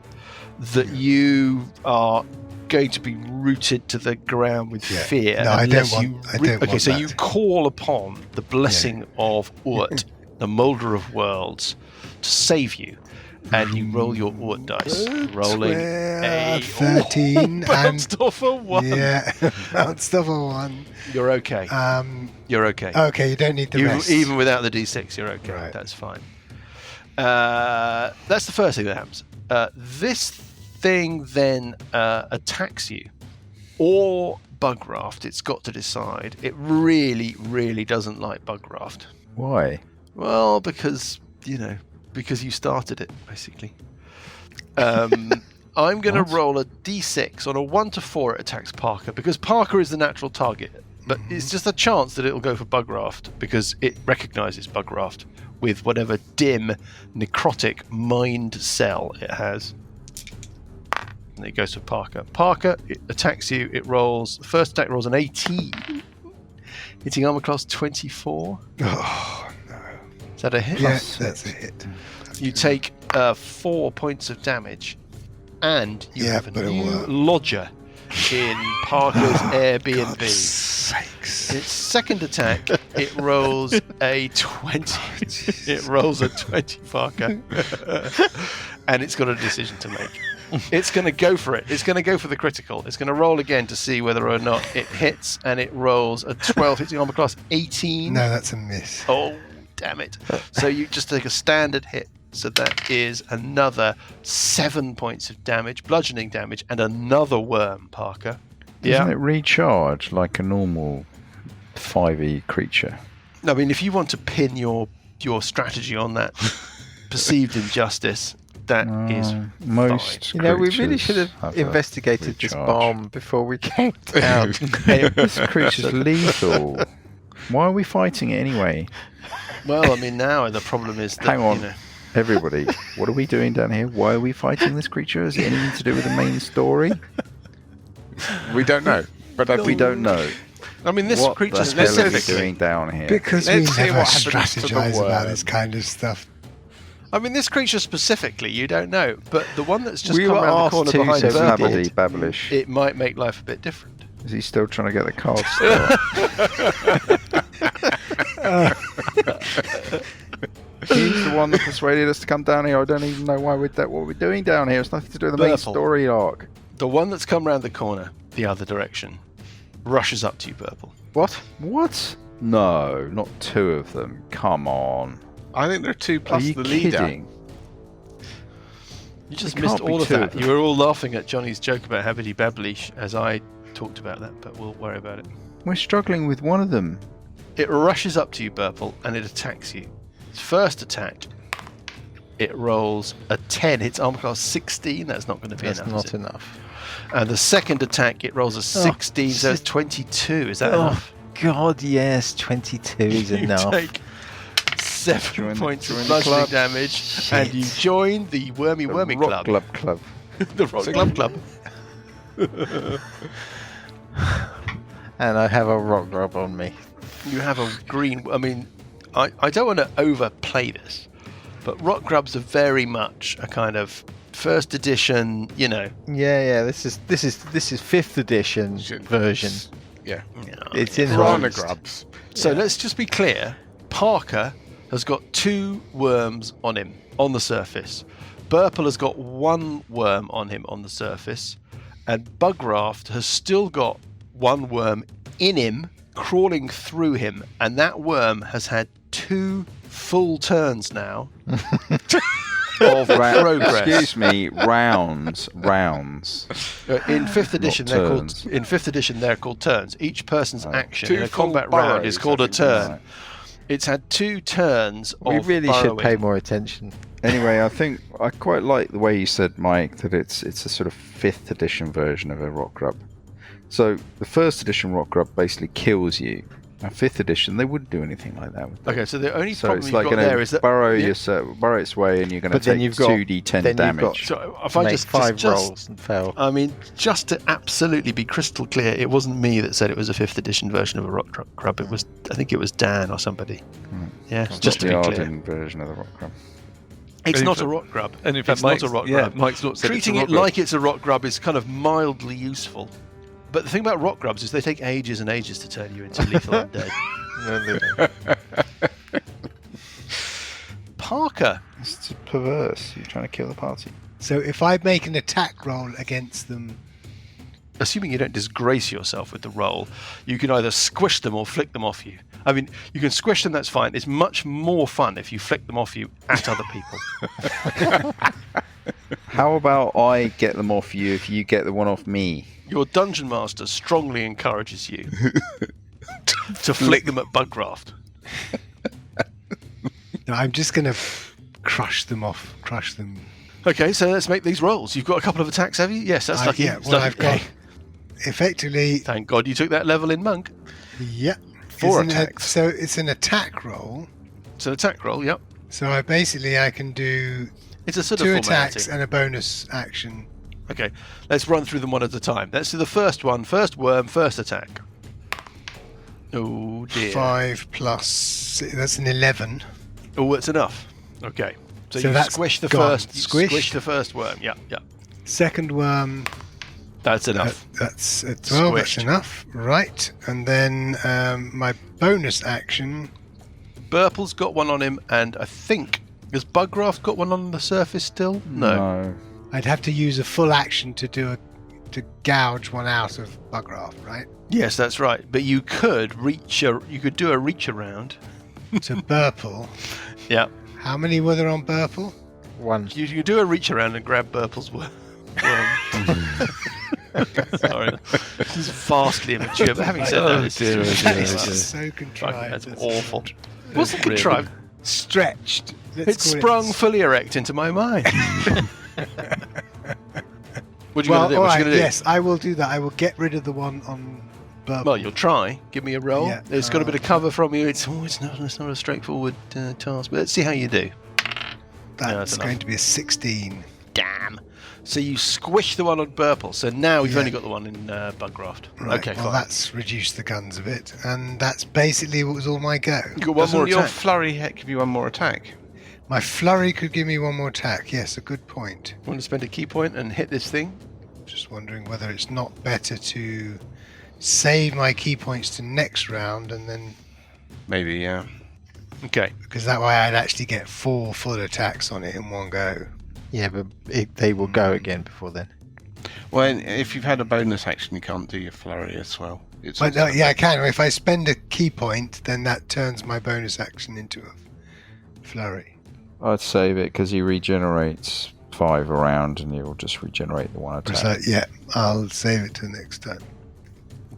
that you are going to be rooted to the ground with fear. No, I don't want Okay, so that. you call upon the blessing of Urt, the Moulder of Worlds, to save you. And you roll your Ort dice, rolling a 13 bounced off a 1. Yeah, bounced off a 1. You're okay. You're okay. Okay, you don't need the rest. Even without the d6, you're okay. Right. That's fine. That's the first thing that happens. This thing then attacks you, or Bugraft. It's got to decide. It really, really doesn't like Bugraft. Why? Well, because you started it, basically. I'm going to roll a d6. On a 1 to 4, it attacks Parker, because Parker is the natural target. But it's just a chance that it'll go for Bugraft, because it recognises Bugraft with whatever dim, necrotic mind cell it has. And it goes for Parker. Parker, it attacks you. It rolls. The first attack rolls an 18. Hitting armor class 24. Oh, no. Is that a hit? Yes, that's a hit. You take 4 points of damage, and you have a new lodger in Parker's Airbnb. God's sakes. Its second attack, it rolls a 20. It rolls a 20, Parker. And it's got a decision to make. It's going to go for it. It's going to go for the critical. It's going to roll again to see whether or not it hits, and it rolls a 12, hitting armor class 18. No, that's a miss. Oh, damn it. So you just take a standard hit. So that is another 7 points of damage, bludgeoning damage, and another worm, Parker. Doesn't it recharge like a normal 5e creature? I mean, if you want to pin your strategy on that perceived injustice, that is most. fine. We really should have investigated this bomb before we came down. This creature's lethal. Why are we fighting it anyway? Well, I mean, now the problem is that, Hang on. Everybody, what are we doing down here? Why are we fighting this creature? Is it anything to do with the main story? We don't know. But we don't know. I mean, this what creature the hell are we specifically. doing down here? Because we Let's see never what happens to the strategize about worm. this kind of stuff. I mean, this creature specifically, you don't know, but the one that's just We come were around the asked corner to, behind so we Burple, did. Babblish. it might make life a bit different. Is he still trying to get the cards still? He's the one that persuaded us to come down here. I don't even know why what we're doing down here. It's nothing to do with the main Burple. story arc. The one that's come round the corner, the other direction, rushes up to you, Burple. What? What? No, not 2 of them. Come on. I think there are 2 Are plus you the leader. kidding? You just It missed can't be all of 2 that. of them. You were all laughing at Johnny's joke about Habity Babblish as I talked about that, but we'll worry about it. We're struggling with one of them. It rushes up to you, Burple, and it attacks you. Its first attack, it rolls a 10. Hits armor class 16. That's not going to be That's enough. not is it? enough. And the second attack, it rolls a 16, so it's 22. Is that enough? God, yes, 22 is enough. You take 7 points of bludgeoning damage, and you join the Wormy Club. Club. The Rock Club. And I have a rock grub on me. You have a green. I mean, I don't want to overplay this, but rock grubs are very much a kind of first edition. Yeah. This is 5th edition version. Yeah. It's in Piranha grubs. So let's just be clear. Parker has got 2 worms on him on the surface. Burple has got 1 worm on him on the surface, and Bugraft has still got 1 worm in him, crawling through him, and that worm has had 2 full turns now of progress. Excuse me, rounds. In 5th edition, they're called turns. Each person's action in a combat round is called a turn. Right. It's had 2 turns. We of really should burrowing. pay more attention. Anyway, I think I quite like the way you said, Mike, that it's a sort of 5th edition version of a rock grub. So the 1st edition rock grub basically kills you. Now 5th edition, they wouldn't do anything like that. Would they? Okay, so the only So problem it's you've like got going there is to that burrow its way, and you're going to But then take you've got- 2d10 then you've damage. So got- if To I make just 5 rolls and fail. I mean, just to absolutely be crystal clear, it wasn't me that said it was a 5th edition version of a rock grub. It was, I think it was Dan or somebody. Yeah, just to the be clear. Arden version of the rock grub. It's And not in a rock grub. And in fact, It's not a rock grub. Mike's not said Treating it's a it rock grub. like it's a rock grub is kind of mildly useful. But the thing about rock grubs is they take ages and ages to turn you into lethal undead. Parker. It's perverse. You're trying to kill the party. So if I make an attack roll against them, Assuming you don't disgrace yourself with the roll, you can either squish them or flick them off you. I mean, you can squish them, that's fine. It's much more fun if you flick them off you at other people. How about I get them off you if you get the one off me? Your dungeon master strongly encourages you to flick them at Bugraft. no, I'm just going to crush them. Okay, so let's make these rolls. You've got a couple of attacks, have you? Yes, that's lucky. Yeah, It's well, lucky. I've got effectively. Thank God you took that level in Monk. Yeah. 4 attacks. So it's an attack roll. It's an attack roll, yep. So I can do It's a sort 2 of attacks formality. and a bonus action. Okay, let's run through them one at a time. Let's do the first one. First worm, first attack. Oh dear. 5 plus. That's an 11. Oh, that's enough. Okay. So So you that's squish the gone. first. Squish. Squish the first worm. Yeah, yeah. Second worm. That's enough. That's 12. That's Squished. enough. Right. And then my bonus action. Burple's got one on him, and I think has Bugraft got one on the surface still? No. I'd have to use a full action to gouge one out of Bugraft, right? Yes, that's right. But you could do a reach around. To Burple. Yeah. How many were there on Burple? 1. You could do a reach around and grab Burple's worm. Sorry, this is vastly immature. But having said that, it's So contrived. that's awful. What's it contrived? Stretched. It sprung fully erect into my mind. What are you Well, going to do? all What right, you going to do? yes, I will do that. I will get rid of the one on Burple. Well, you'll try. Give me a roll. Yeah, It's got a bit of cover from you. It's not a straightforward task. But let's see how you do. That's enough. going to be a 16. Damn. So you squish the one on Burple. So now we've Yeah. only got the one in Bugraft. Right, Okay, well, fine. that's reduced the guns a bit. And that's basically what was all my go. You got one Doesn't more your attack. flurry give you one more attack? My flurry could give me one more attack. Yes, a good point. Want to spend a key point and hit this thing? Just wondering whether it's not better to save my key points to next round and then... Maybe, yeah. Okay. Because that way I'd actually get 4 full attacks on it in one go. Yeah, but they will go again before then. Well, if you've had a bonus action, you can't do your flurry as well. It's But no, yeah, I can. If I spend a key point, then that turns my bonus action into a flurry. I'd save it because he regenerates 5 around, and he'll just regenerate the one attack. So, yeah, I'll save it to next time.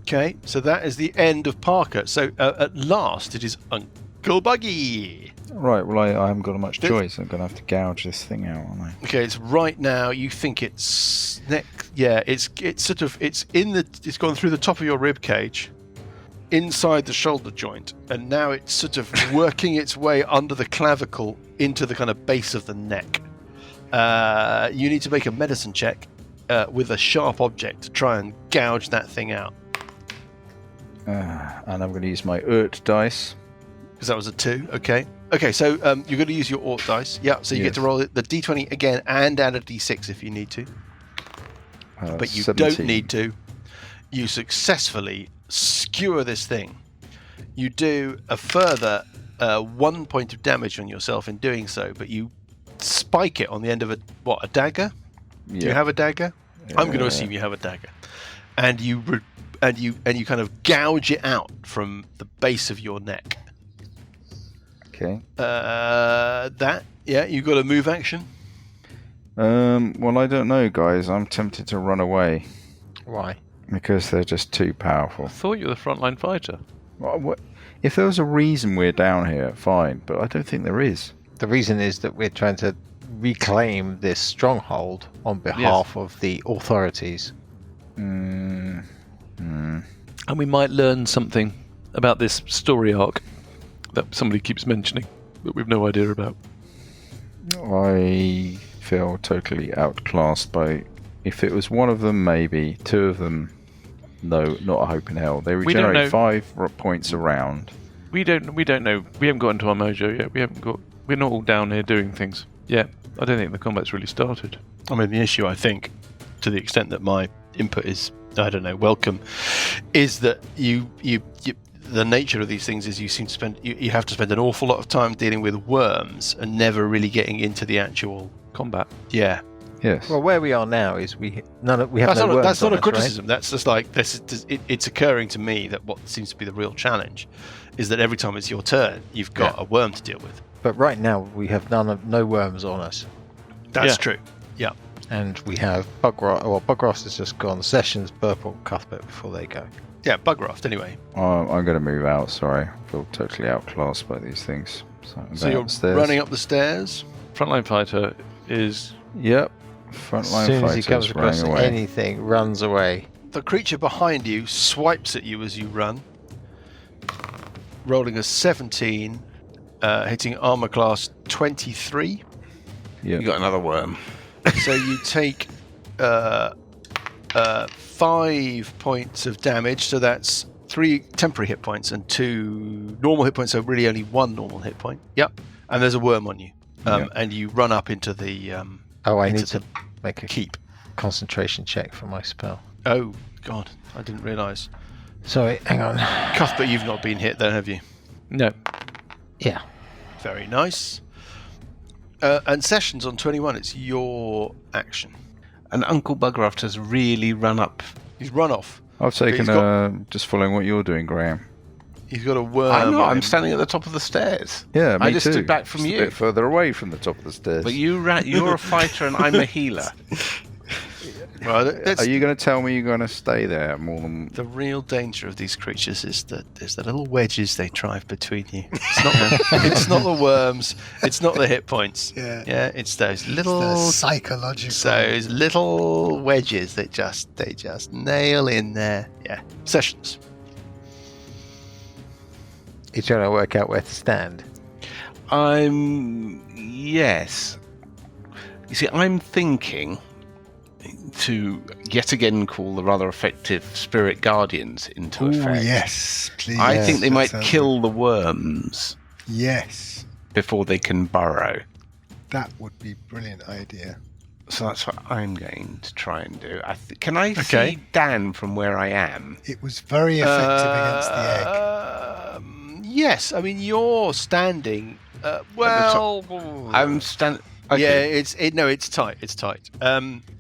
Okay, so that is the end of Parker. So at last, it is Uncle Buggy. Right, well, I haven't got much choice. I'm going to have to gouge this thing out, aren't I? Okay, it's right now. You think it's neck? Yeah, it's gone through the top of your rib cage, inside the shoulder joint, and now it's sort of working its way under the clavicle into the kind of base of the neck. You need to make a medicine check with a sharp object to try and gouge that thing out. And I'm going to use my Urt dice. Because that was a 2, okay. Okay, so you're going to use your Ort dice. Yeah, so you get to roll the d20 again and add a d6 if you need to. But you 17. don't need to. You successfully skewer this thing. You do a further 1 point of damage on yourself in doing so, but you spike it on the end of a dagger? Yeah. Do you have a dagger? I'm going to assume you have a dagger. And you kind of gouge it out from the base of your neck. Okay. You got a move action. Well, I don't know, guys. I'm tempted to run away. Why? Because they're just too powerful. I thought you were the frontline fighter. What? If there was a reason we're down here, fine. But I don't think there is. The reason is that we're trying to reclaim this stronghold on behalf of the authorities. And we might learn something about this story arc that somebody keeps mentioning that we've no idea about. I feel totally outclassed by... If it was one of them, maybe. 2 of them, no, not a hope in hell. They regenerate 5 points a round. We don't know. We haven't got into our mojo yet. We're not all down here doing things yet. I don't think the combat's really started. I mean, the issue, I think, to the extent that my input is, I don't know, welcome, is that you the nature of these things is you have to spend an awful lot of time dealing with worms and never really getting into the actual combat. Yeah. Yes. Well, where we are now is we have no worms. That's not a us, criticism. Right? That's just like it's occurring to me that what seems to be the real challenge is that every time it's your turn, you've got a worm to deal with. But right now we have no worms on us. That's true. Yeah. And we have Bugraft. Well, Bugraft has just gone. Sessions, Burple, Cuthbert before they go. Yeah, Bugraft anyway. I'm going to move out, sorry. I feel totally outclassed by these things. So you're upstairs. running up the stairs? Frontline fighter is... Yep. Frontline as soon as he fighters comes across away. anything, runs away. The creature behind you swipes at you as you run, rolling a 17, hitting armor class 23. Yep. You got another worm. So you take 5 points of damage, so that's 3 temporary hit points and 2 normal hit points, so really only 1 normal hit point. Yep. And there's a worm on you. And you run up into the... I need to make a keep concentration check for my spell. Oh, God. I didn't realise. Sorry, hang on. Cuthbert, you've not been hit then, have you? No. Yeah. Very nice. And Sessions on 21, it's your action. And Uncle Bugraft has really run up. He's run off. I've taken just following what you're doing, Graham. He's got a worm. I'm not. on I'm him. standing at the top of the stairs. Yeah, me I just too. stood back from Just you. a bit further away from the top of the stairs. But you're a fighter and I'm a healer. Well, Are you going to tell me you're going to stay there more than... the real danger of these creatures is that there's the little wedges they drive between you. It's not the worms. It's not the hit points. Yeah. It's those little psychological. those little wedges that they just nail in there. Yeah. Sessions. You're trying to work out where to stand. Yes. You see, I'm thinking to yet again call the rather effective Spirit Guardians into effect. Yes, please. I think they That might sounds kill the worms Yes, before they can burrow. that would be a brilliant idea. So that's what I'm going to try and do. Can I Okay. see Dan from where I am? It was very effective against the egg. Yes, I mean you're standing. Well, I'm standing. yeah, Okay. it's tight. It's tight.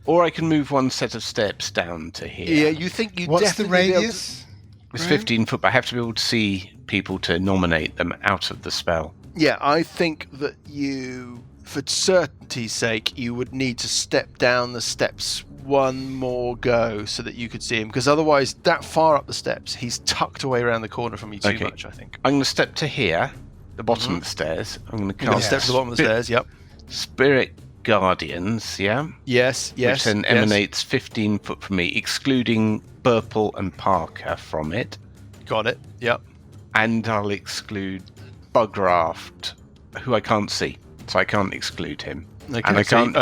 Or I can move one set of steps down to here. Yeah, you think you What's the definitely be able to- radius? It's Graham? 15 foot, but I have to be able to see people to nominate them out of the spell. Yeah, I think that you, for certainty's sake, you would need to step down the steps one more go so that you could see him, because otherwise, that far up the steps, he's tucked away around the corner from you too Okay. much, I think. I'm going to step to here, the bottom of the stairs. I'm going to You're going cast to step to the bottom of the stairs. Yep. Spirit Guardians, yeah? Yes. Which then emanates 15 foot from me, excluding Burple and Parker from it. Got it. Yep. And I'll exclude Bugraft, who I can't see, so I can't exclude him. Okay, and I can't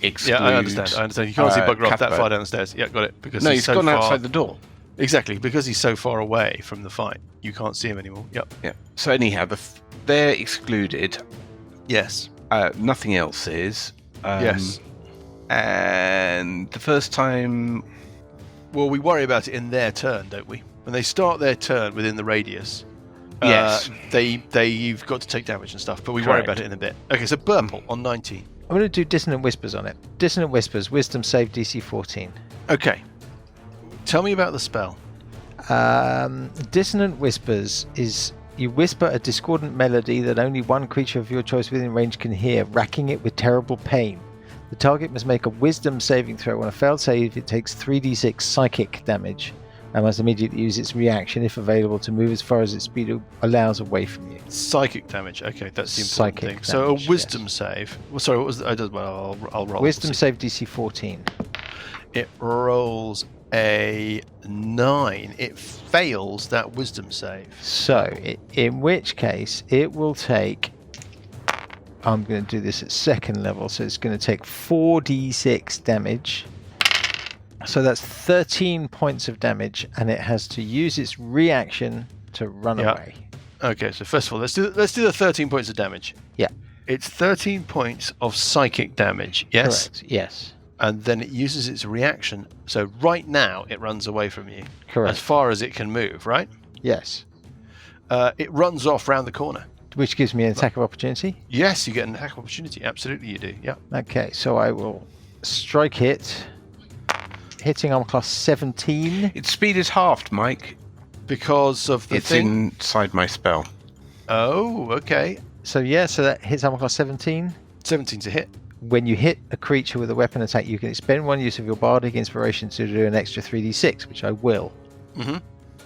exclude... Yeah, I understand. You can't see Bugraft that far down the stairs. Yeah, got it. Because he's so gone far... outside the door. Exactly, because he's so far away from the fight, you can't see him anymore. Yep. Yeah. So anyhow, they're excluded. Yes. Nothing else is. Yes. And the first time... Well, we worry about it in their turn, don't we? When they start their turn within the radius, yes, you've got to take damage and stuff, but we worry about it in a bit. Okay, so Burple on 19. I'm going to do Dissonant Whispers on it. Dissonant Whispers, Wisdom save DC 14. Okay. Tell me about the spell. Dissonant Whispers is you whisper a discordant melody that only one creature of your choice within range can hear, racking it with terrible pain. The target must make a Wisdom saving throw. On a failed save, it takes 3d6 psychic damage and must immediately use its reaction, if available, to move as far as its speed allows away from you. Psychic damage. Okay, that's the important Psychic thing. damage, So a Wisdom save. Well, sorry, what was the... I'll roll. Wisdom save DC 14. It rolls a 9. It fails that Wisdom save. So, in which case, it will take... I'm going to do this at second level, so it's going to take 4d6 damage. So that's 13 points of damage, and it has to use its reaction to run away. Okay, so first of all, let's do the 13 points of damage. Yeah. It's 13 points of psychic damage, yes? Correct, yes. And then it uses its reaction. So right now, it runs away from you. Correct. As far as it can move, right? Yes. It runs off round the corner. Which gives me an attack of opportunity? Yes, you get an attack of opportunity. Absolutely you do, yeah. Okay, so I will strike it. Hitting on class 17. Its speed is halved, Mike. Because of the it's thing? Inside my spell. Oh, okay. So that hits armor class 17. 17's a hit. When you hit a creature with a weapon attack, you can expend one use of your bardic inspiration to do an extra 3d6, which I will. Mm-hmm.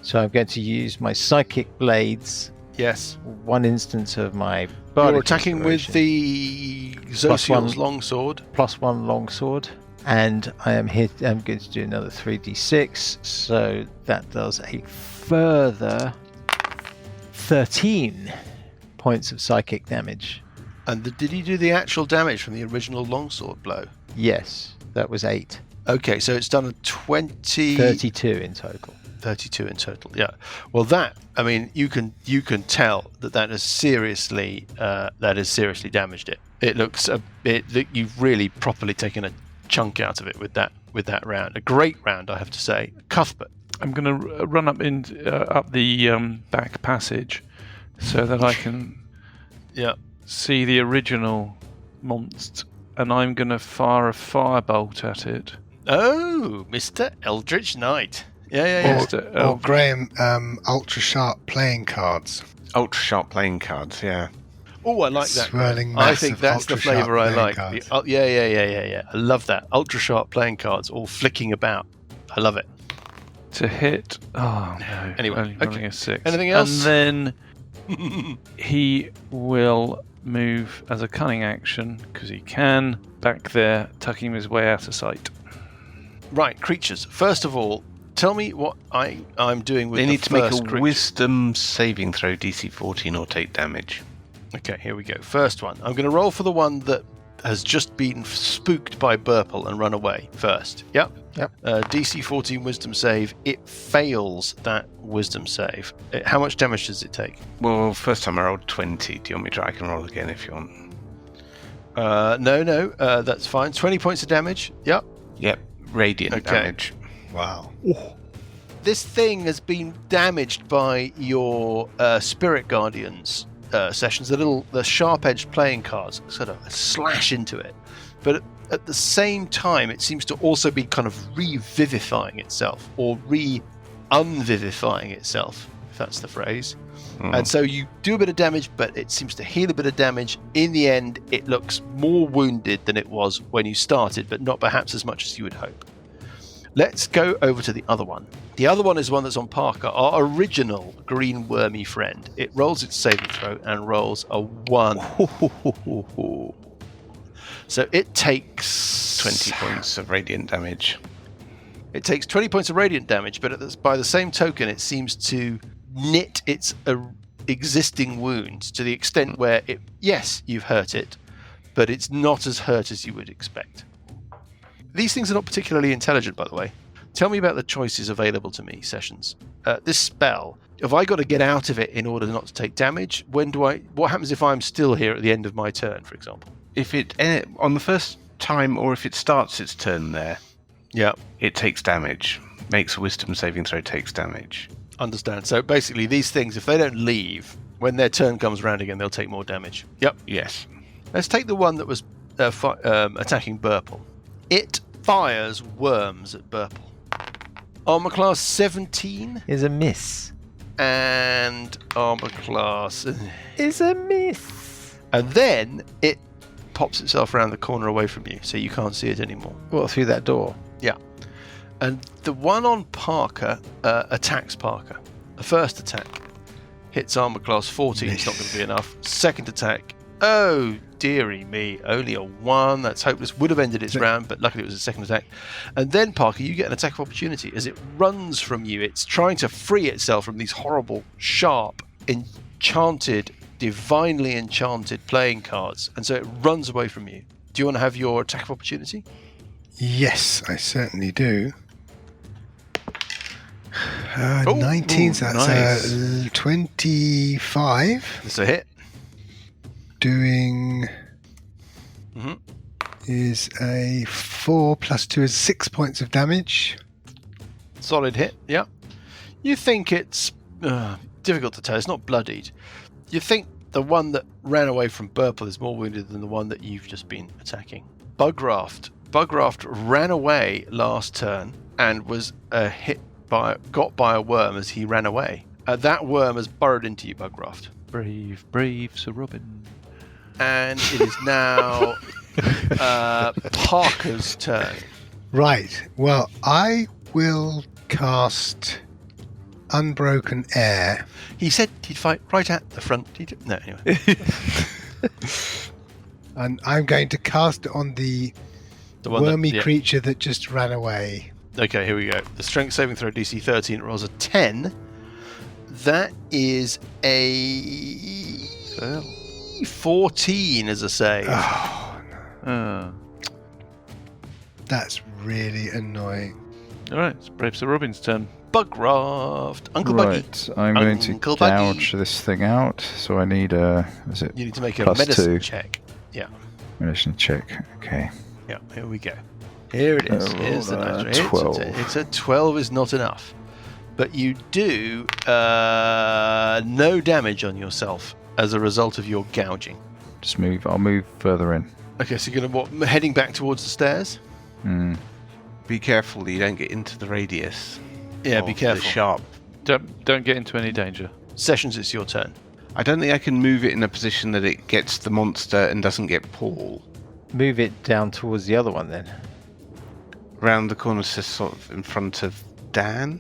So I'm going to use my psychic blades. Yes. One instance of my bardic You're attacking with the Zosiel's longsword. +1 longsword. And I'm going to do another 3d6. So that does a further 13 points of psychic damage. And did he do the actual damage from the original longsword blow? Yes, that was 8. Okay, so it's done a 32 in total. 32 in total, yeah. Well, you can tell that has seriously damaged it. It looks you've really properly taken a chunk out of it with that round. A great round, I have to say. Cuthbert. I'm going to run up the back passage so that I can see the original monster, and I'm going to fire a firebolt at it. Oh, Mr. Eldritch Knight. Yeah. Or Graham, ultra sharp playing cards. Ultra sharp playing cards, yeah. Oh, I like that. Swirling, I think that's the flavour I like. Yeah. I love that. Ultra sharp playing cards all flicking about. I love it. To hit. Oh, no. Anyway, only a 6. Anything else? And then he will move as a cunning action, because he can, back there, tucking his way out of sight. Right, creatures. First of all, tell me what I'm doing with they the need to make a creature. Wisdom saving throw, DC 14, or take damage. Okay, here we go. First one. I'm going to roll for the one that has just been spooked by Burple and run away first. Yep. DC 14 Wisdom save. It fails that Wisdom save. How much damage does it take? Well, first time I rolled 20. Do you want me to try? I can roll again if you want. No. That's fine. 20 points of damage. Yep. Radiant damage. Wow. This thing has been damaged by your Spirit Guardians sessions. The sharp-edged playing cards sort of slash into it, but at the same time, it seems to also be kind of revivifying itself or unvivifying itself, if that's the phrase. And so you do a bit of damage, but it seems to heal a bit of damage. In the end, it looks more wounded than it was when you started, but not perhaps as much as you would hope. Let's go over to the other one. The other one is one that's on Parker, our original green wormy friend. It rolls its saving throw and rolls a 1. So it takes 20 points of radiant damage. It takes 20 points of radiant damage, but by the same token, it seems to knit its existing wounds to the extent where yes, you've hurt it, but it's not as hurt as you would expect. These things are not particularly intelligent, by the way. Tell me about the choices available to me, Sessions. This spell, have I got to get out of it in order not to take damage? What happens if I'm still here at the end of my turn, for example? If it on the first time, or if it starts its turn there, it takes damage. Makes a wisdom saving throw, takes damage. Understand. So basically, these things, if they don't leave, when their turn comes around again, they'll take more damage. Yep. Yes. Let's take the one that was attacking Burple. It fires worms at Burple. Armor class 17 is a miss. And armor class is a miss. And then it pops itself around the corner away from you, so you can't see it anymore. What, through that door? Yeah. And the one on Parker attacks Parker. The first attack hits armor class 14. It's not going to be enough. Second attack, oh dearie me, only a 1. That's hopeless. Would have ended its round, but luckily it was a second attack. And then, Parker, you get an attack of opportunity as it runs from you. It's trying to free itself from these horrible, sharp, enchanted, divinely enchanted playing cards. And so it runs away from you. Do you want to have your attack of opportunity? Yes, I certainly do. 19, so that's 25. That's a hit. Doing is a 4 plus 2 is 6 points of damage. Solid hit, yeah. You think it's difficult to tell. It's not bloodied. You think the one that ran away from Burple is more wounded than the one that you've just been attacking. Bugraft ran away last turn and was got by a worm as he ran away. That worm has burrowed into you, Bugraft. Brave Sir Robin. And it is now Parker's turn. Right. Well, I will cast Unbroken Air. He said he'd fight right at the front. No, anyway. And I'm going to cast it on the wormy creature that just ran away. Okay, here we go. The strength saving throw DC 13 rolls a 10. That is a 14 as a save. Oh, no. That's really annoying. All right, it's Brave Sir Robin's turn. Bugraft. Uncle Buggy. Right, I'm going to gouge this thing out, so I need a... Is it you need to make a medicine check. Yeah. Medicine check, okay. Yeah, here we go. Here it is. Here's the natural. 12. It's a 12 is not enough. But you do no damage on yourself as a result of your gouging. Just move. I'll move further in. Okay, so you're going to heading back towards the stairs? Be careful you don't get into the radius. Yeah, be careful. The sharp. Don't get into any danger. Sessions, it's your turn. I don't think I can move it in a position that it gets the monster and doesn't get Paul. Move it down towards the other one then. Round the corner, so sort of in front of Dan.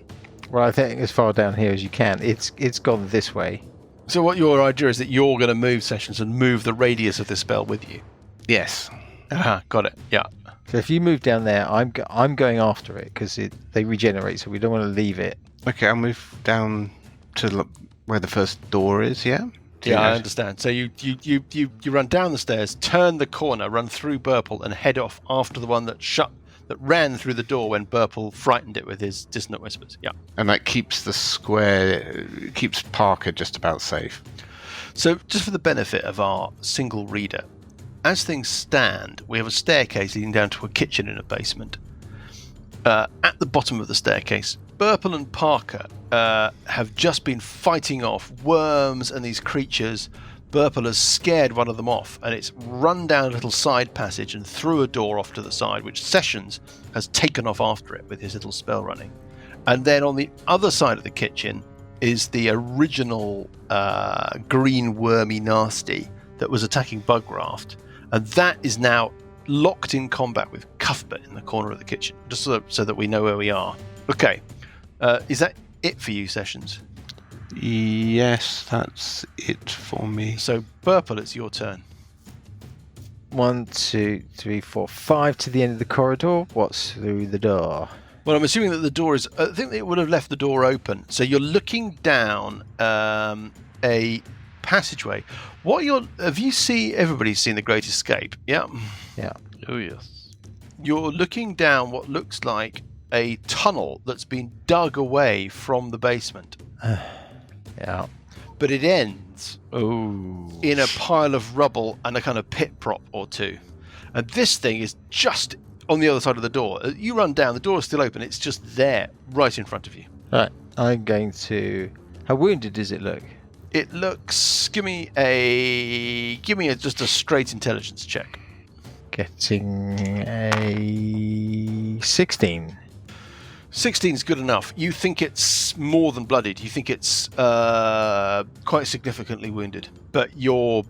Well, I think as far down here as you can. It's gone this way. So what your idea is that you're going to move Sessions and move the radius of this spell with you? Yes. Got it. Yeah. So if you move down there, I'm going after it because they regenerate, so we don't want to leave it. Okay, I'll move down to where the first door is. Yeah. I understand. So you run down the stairs, turn the corner, run through Burple, and head off after the one that ran through the door when Burple frightened it with his dissonant whispers. Yeah. And that keeps keeps Parker just about safe. So just for the benefit of our single reader, as things stand, we have a staircase leading down to a kitchen in a basement. At the bottom of the staircase, Burple and Parker have just been fighting off worms and these creatures. Burple has scared one of them off, and it's run down a little side passage and through a door off to the side, which Sessions has taken off after it with his little spell running. And then on the other side of the kitchen is the original green wormy nasty that was attacking Bugraft, and that is now locked in combat with Cuthbert in the corner of the kitchen, just so that we know where we are. Okay. Is that it for you, Sessions? Yes, that's it for me. So, Burple, it's your turn. 1, 2, 3, 4, 5 to the end of the corridor. What's through the door? Well, I'm assuming that the door is... I think it would have left the door open. So you're looking down a passageway. Everybody's seen The Great Escape, yeah? Yeah. Oh, yes. You're looking down what looks like a tunnel that's been dug away from the basement. Yeah. But it ends in a pile of rubble and a kind of pit prop or two. And this thing is just on the other side of the door. You run down, the door is still open. It's just there, right in front of you. Right. I'm going to... How wounded does it look? It looks... Give me just a straight intelligence check. Getting a 16. 16 is good enough. You think it's more than bloodied. You think it's quite significantly wounded. But your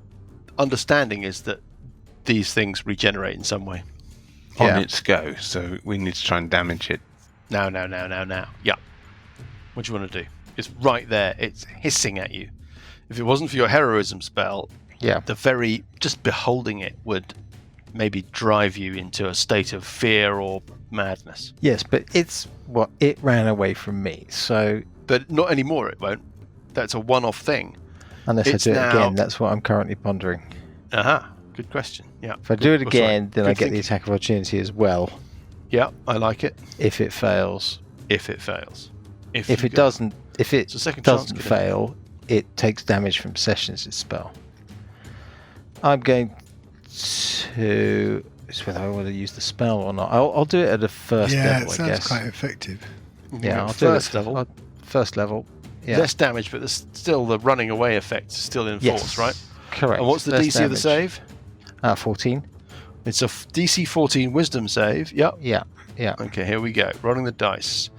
understanding is that these things regenerate in some way. On its go, so we need to try and damage it. Now. Yeah. What do you want to do? It's right there. It's hissing at you. If it wasn't for your heroism spell, just beholding it would maybe drive you into a state of fear or madness. Yes, but it ran away from me, so... But not anymore, it won't. That's a one-off thing. Unless I do it again, that's what I'm currently pondering. Good question. Yeah. If I do it again, then I get the attack of opportunity as well. Yeah, I like it. If it fails. If it fails. If it doesn't fail, it takes damage from Sessions' spell. I'm going to... It's whether I want to use the spell or not. I'll do it at a first level, I guess. Yeah, it sounds quite effective. Yeah, I'll first do it level. First level. Yeah. Less damage, but there's still the running away effect is still in force, right? Correct. And what's the DC of the save? 14. It's a DC 14 Wisdom save. Yep. Yeah. Okay, here we go. Rolling the dice.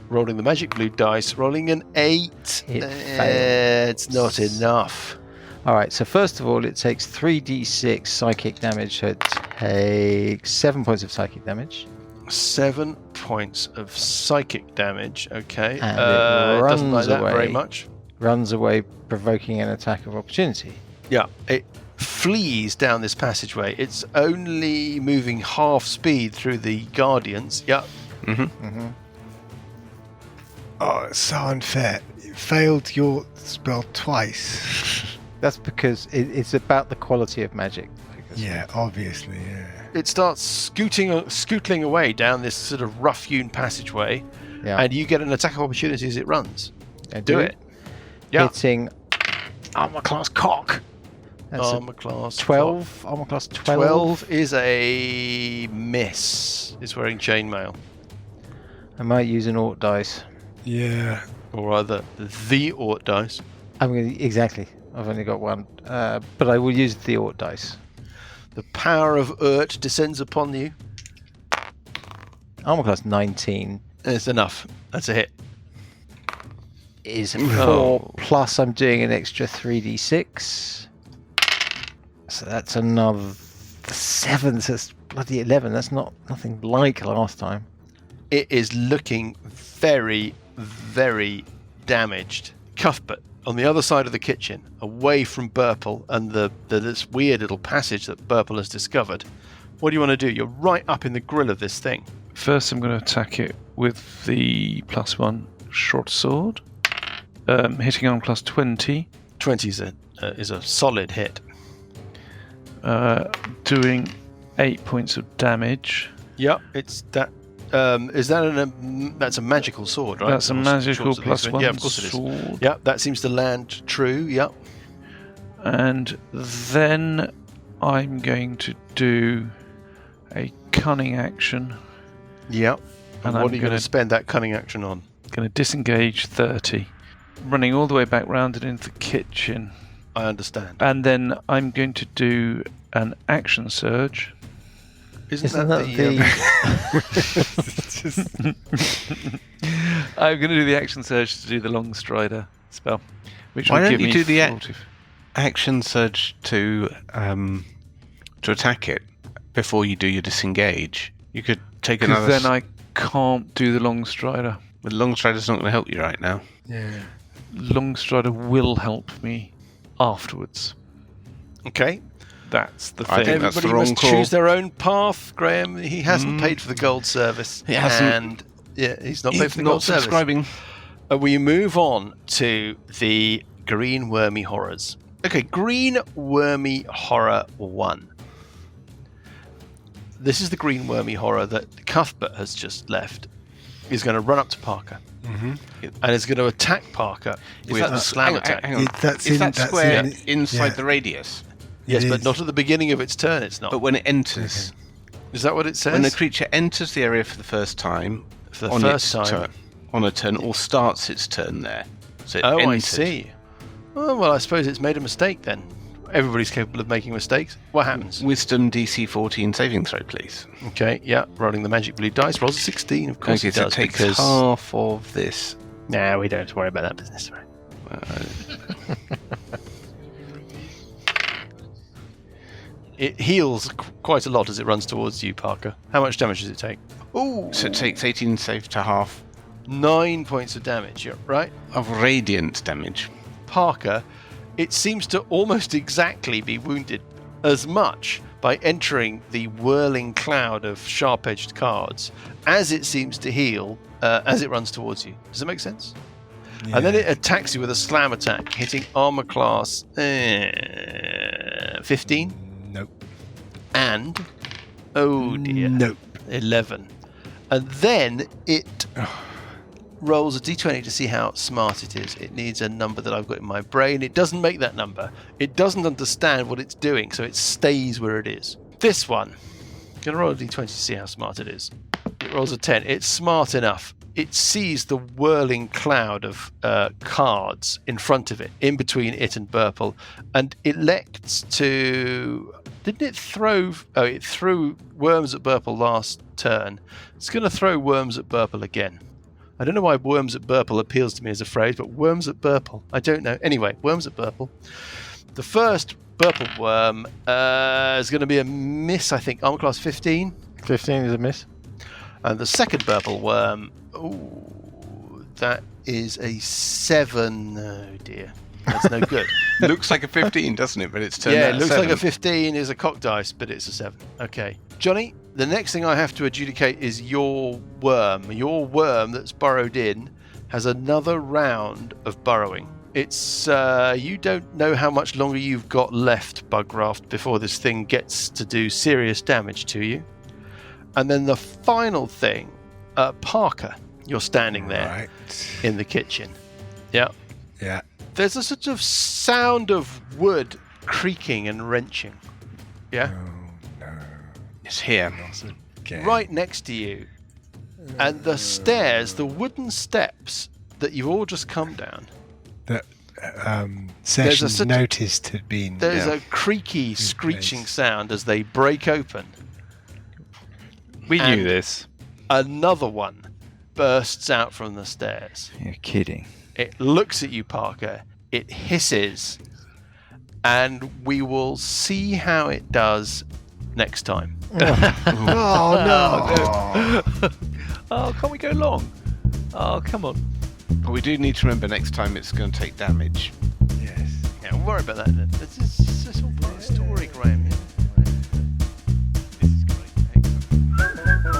Rolling the magic blue dice. Rolling an 8. It's not enough. All right, so first of all, it takes 3d6 psychic damage, so it takes 7 points of psychic damage. 7 points of psychic damage, okay. And it doesn't like that away, very much. Runs away, provoking an attack of opportunity. Yeah, it flees down this passageway. It's only moving half speed through the Guardians. Yeah. Oh, it's so unfair. You failed your spell twice. That's because it's about the quality of magic. Yeah, obviously, yeah. It starts scootling away down this sort of rough-hewn passageway, and you get an attack of opportunity as it runs. Do it. Yeah. Hitting armor class cock. That's armor class 12. Cock. Armor class 12. 12 is a miss. It's wearing chainmail. I might use an Ort dice. Yeah. Or rather, the Ort dice. Exactly. I've only got one. But I will use the Ort dice. The power of Urt descends upon you. Armor class 19. It's enough. That's a hit. Is 4 plus I'm doing an extra 3d6. So that's another 7. So that's bloody 11. That's nothing like last time. It is looking very, very damaged. Cuthbert, on the other side of the kitchen, away from Burple and this weird little passage that Burple has discovered. What do you want to do? You're right up in the grill of this thing. First, I'm going to attack it with the +1 short sword. Hitting on plus 20. 20 is a solid hit. Doing 8 points of damage. Yep, it's that. That's a magical sword, right? That's a magical +1 yeah, of course it is. sword. Yep, that seems to land true. Yep. And then I'm going to do a cunning action. Yep. And And what are you going to spend that cunning action on? Going to disengage 30. Running all the way back round and into the kitchen. I understand. And then I'm going to do an action surge. Isn't that I'm going to do the action surge to do the long strider spell, which Why will don't give you me do the 40. action surge to attack it before you do your disengage? You could take Because another. then I can't do the long strider. The long strider's not going to help you right now. Yeah. Long strider will help me afterwards. Okay. That's the I thing. think that's the Everybody wrong must call. choose their own path, Graham. He hasn't paid for the gold service. He hasn't. And he's not paid He's for the not gold service. subscribing. We move on to the Green Wormy Horrors. Okay, Green Wormy Horror 1. This is the Green Wormy Horror that Cuthbert has just left. He's going to run up to Parker. And is going to attack Parker with a slam attack. Hang on. That's Is in- that that's square in- inside yeah. the radius? Yes, It but is. not at the beginning of its turn, it's not. But when it enters, Is that what it says? when the creature enters the area for the first time, For the on first its time. turn, on a turn, or starts its turn there. So it Oh, I entered. see. Oh, well, I suppose it's made a mistake then. Everybody's capable of making mistakes. What happens? Wisdom DC 14 saving throw, please. Okay, yeah, rolling the magic blue dice. Rolls a 16, of course Okay, it so does. it takes because... half of this. Nah, we don't have to worry about that business, right? It heals quite a lot as it runs towards you, Parker. How much damage does it take? Ooh, So it takes 18 save to half 9 points of damage, yeah, right? of radiant damage. Parker, it seems to almost exactly be wounded as much by entering the whirling cloud of sharp-edged cards as it seems to heal as it runs towards you. Does that make sense? Yeah. And then it attacks you with a slam attack, hitting armor class 15 Nope. and, oh dear, Nope. 11. And then it rolls a d20 to see how smart it is. It needs a number that I've got in my brain. It doesn't make that number. It doesn't understand what it's doing, so it stays where it is. This one, I'm going to roll a d20 to see how smart it is. It rolls a 10. It's smart enough. It sees the whirling cloud of cards in front of it, in between it and Burple, and elects to... Didn't it throw... Oh, it threw worms at Burple last turn. It's going to throw worms at Burple again. I don't know why worms at Burple appeals to me as a phrase, but worms at Burple, I don't know. Anyway, worms at Burple. The first Burple worm is going to be a miss, I think. Armor class 15. 15 is a miss. And the second Burple worm, ooh, that is a 7. Oh dear, that's no good. Looks like a 15, doesn't it? But it's turned Yeah, out it looks 7. like a 15 is a cock dice, but it's a 7. Okay. Johnny, the next thing I have to adjudicate is your worm. Your worm that's burrowed in has another round of burrowing. It's, you don't know how much longer you've got left, Bugraft, before this thing gets to do serious damage to you. And then the final thing, Parker, you're standing there Right. in the kitchen. Yeah. Yeah. There's a sort of sound of wood creaking and wrenching. Yeah. Oh, no. It's here. Okay. Right next to you. And the stairs, the wooden steps that you've all just come down, That sessions sort of- noticed had been. there's a creaky, screeching place. sound as they break open. We And- knew this. Another one bursts out from the stairs. You're kidding. It looks at you, Parker. It hisses. And we will see how it does next time. Oh no! Oh, can't we go long? Oh, come on. But we do need to remember next time it's going to take damage. Yes. Yeah, we'll worry about that then. This is all part of the story, Graham. Yeah? This is great. Excellent.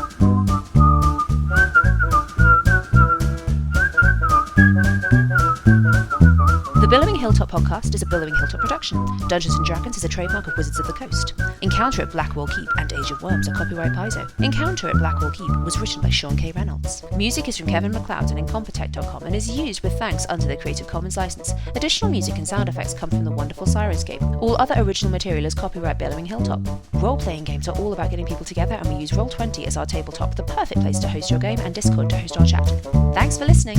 The Billowing Hilltop podcast is a Billowing Hilltop production. Dungeons & Dragons is a trademark of Wizards of the Coast. Encounter at Blackwall Keep and Age of Worms are copyright Paizo. Encounter at Blackwall Keep was written by Sean K. Reynolds. Music is from Kevin MacLeod and Incompetech.com and is used with thanks under the Creative Commons license. Additional music and sound effects come from the wonderful Sirenscape. All other original material is copyright Billowing Hilltop. Role-playing games are all about getting people together, and we use Roll20 as our tabletop, the perfect place to host your game, and Discord to host our chat. Thanks for listening.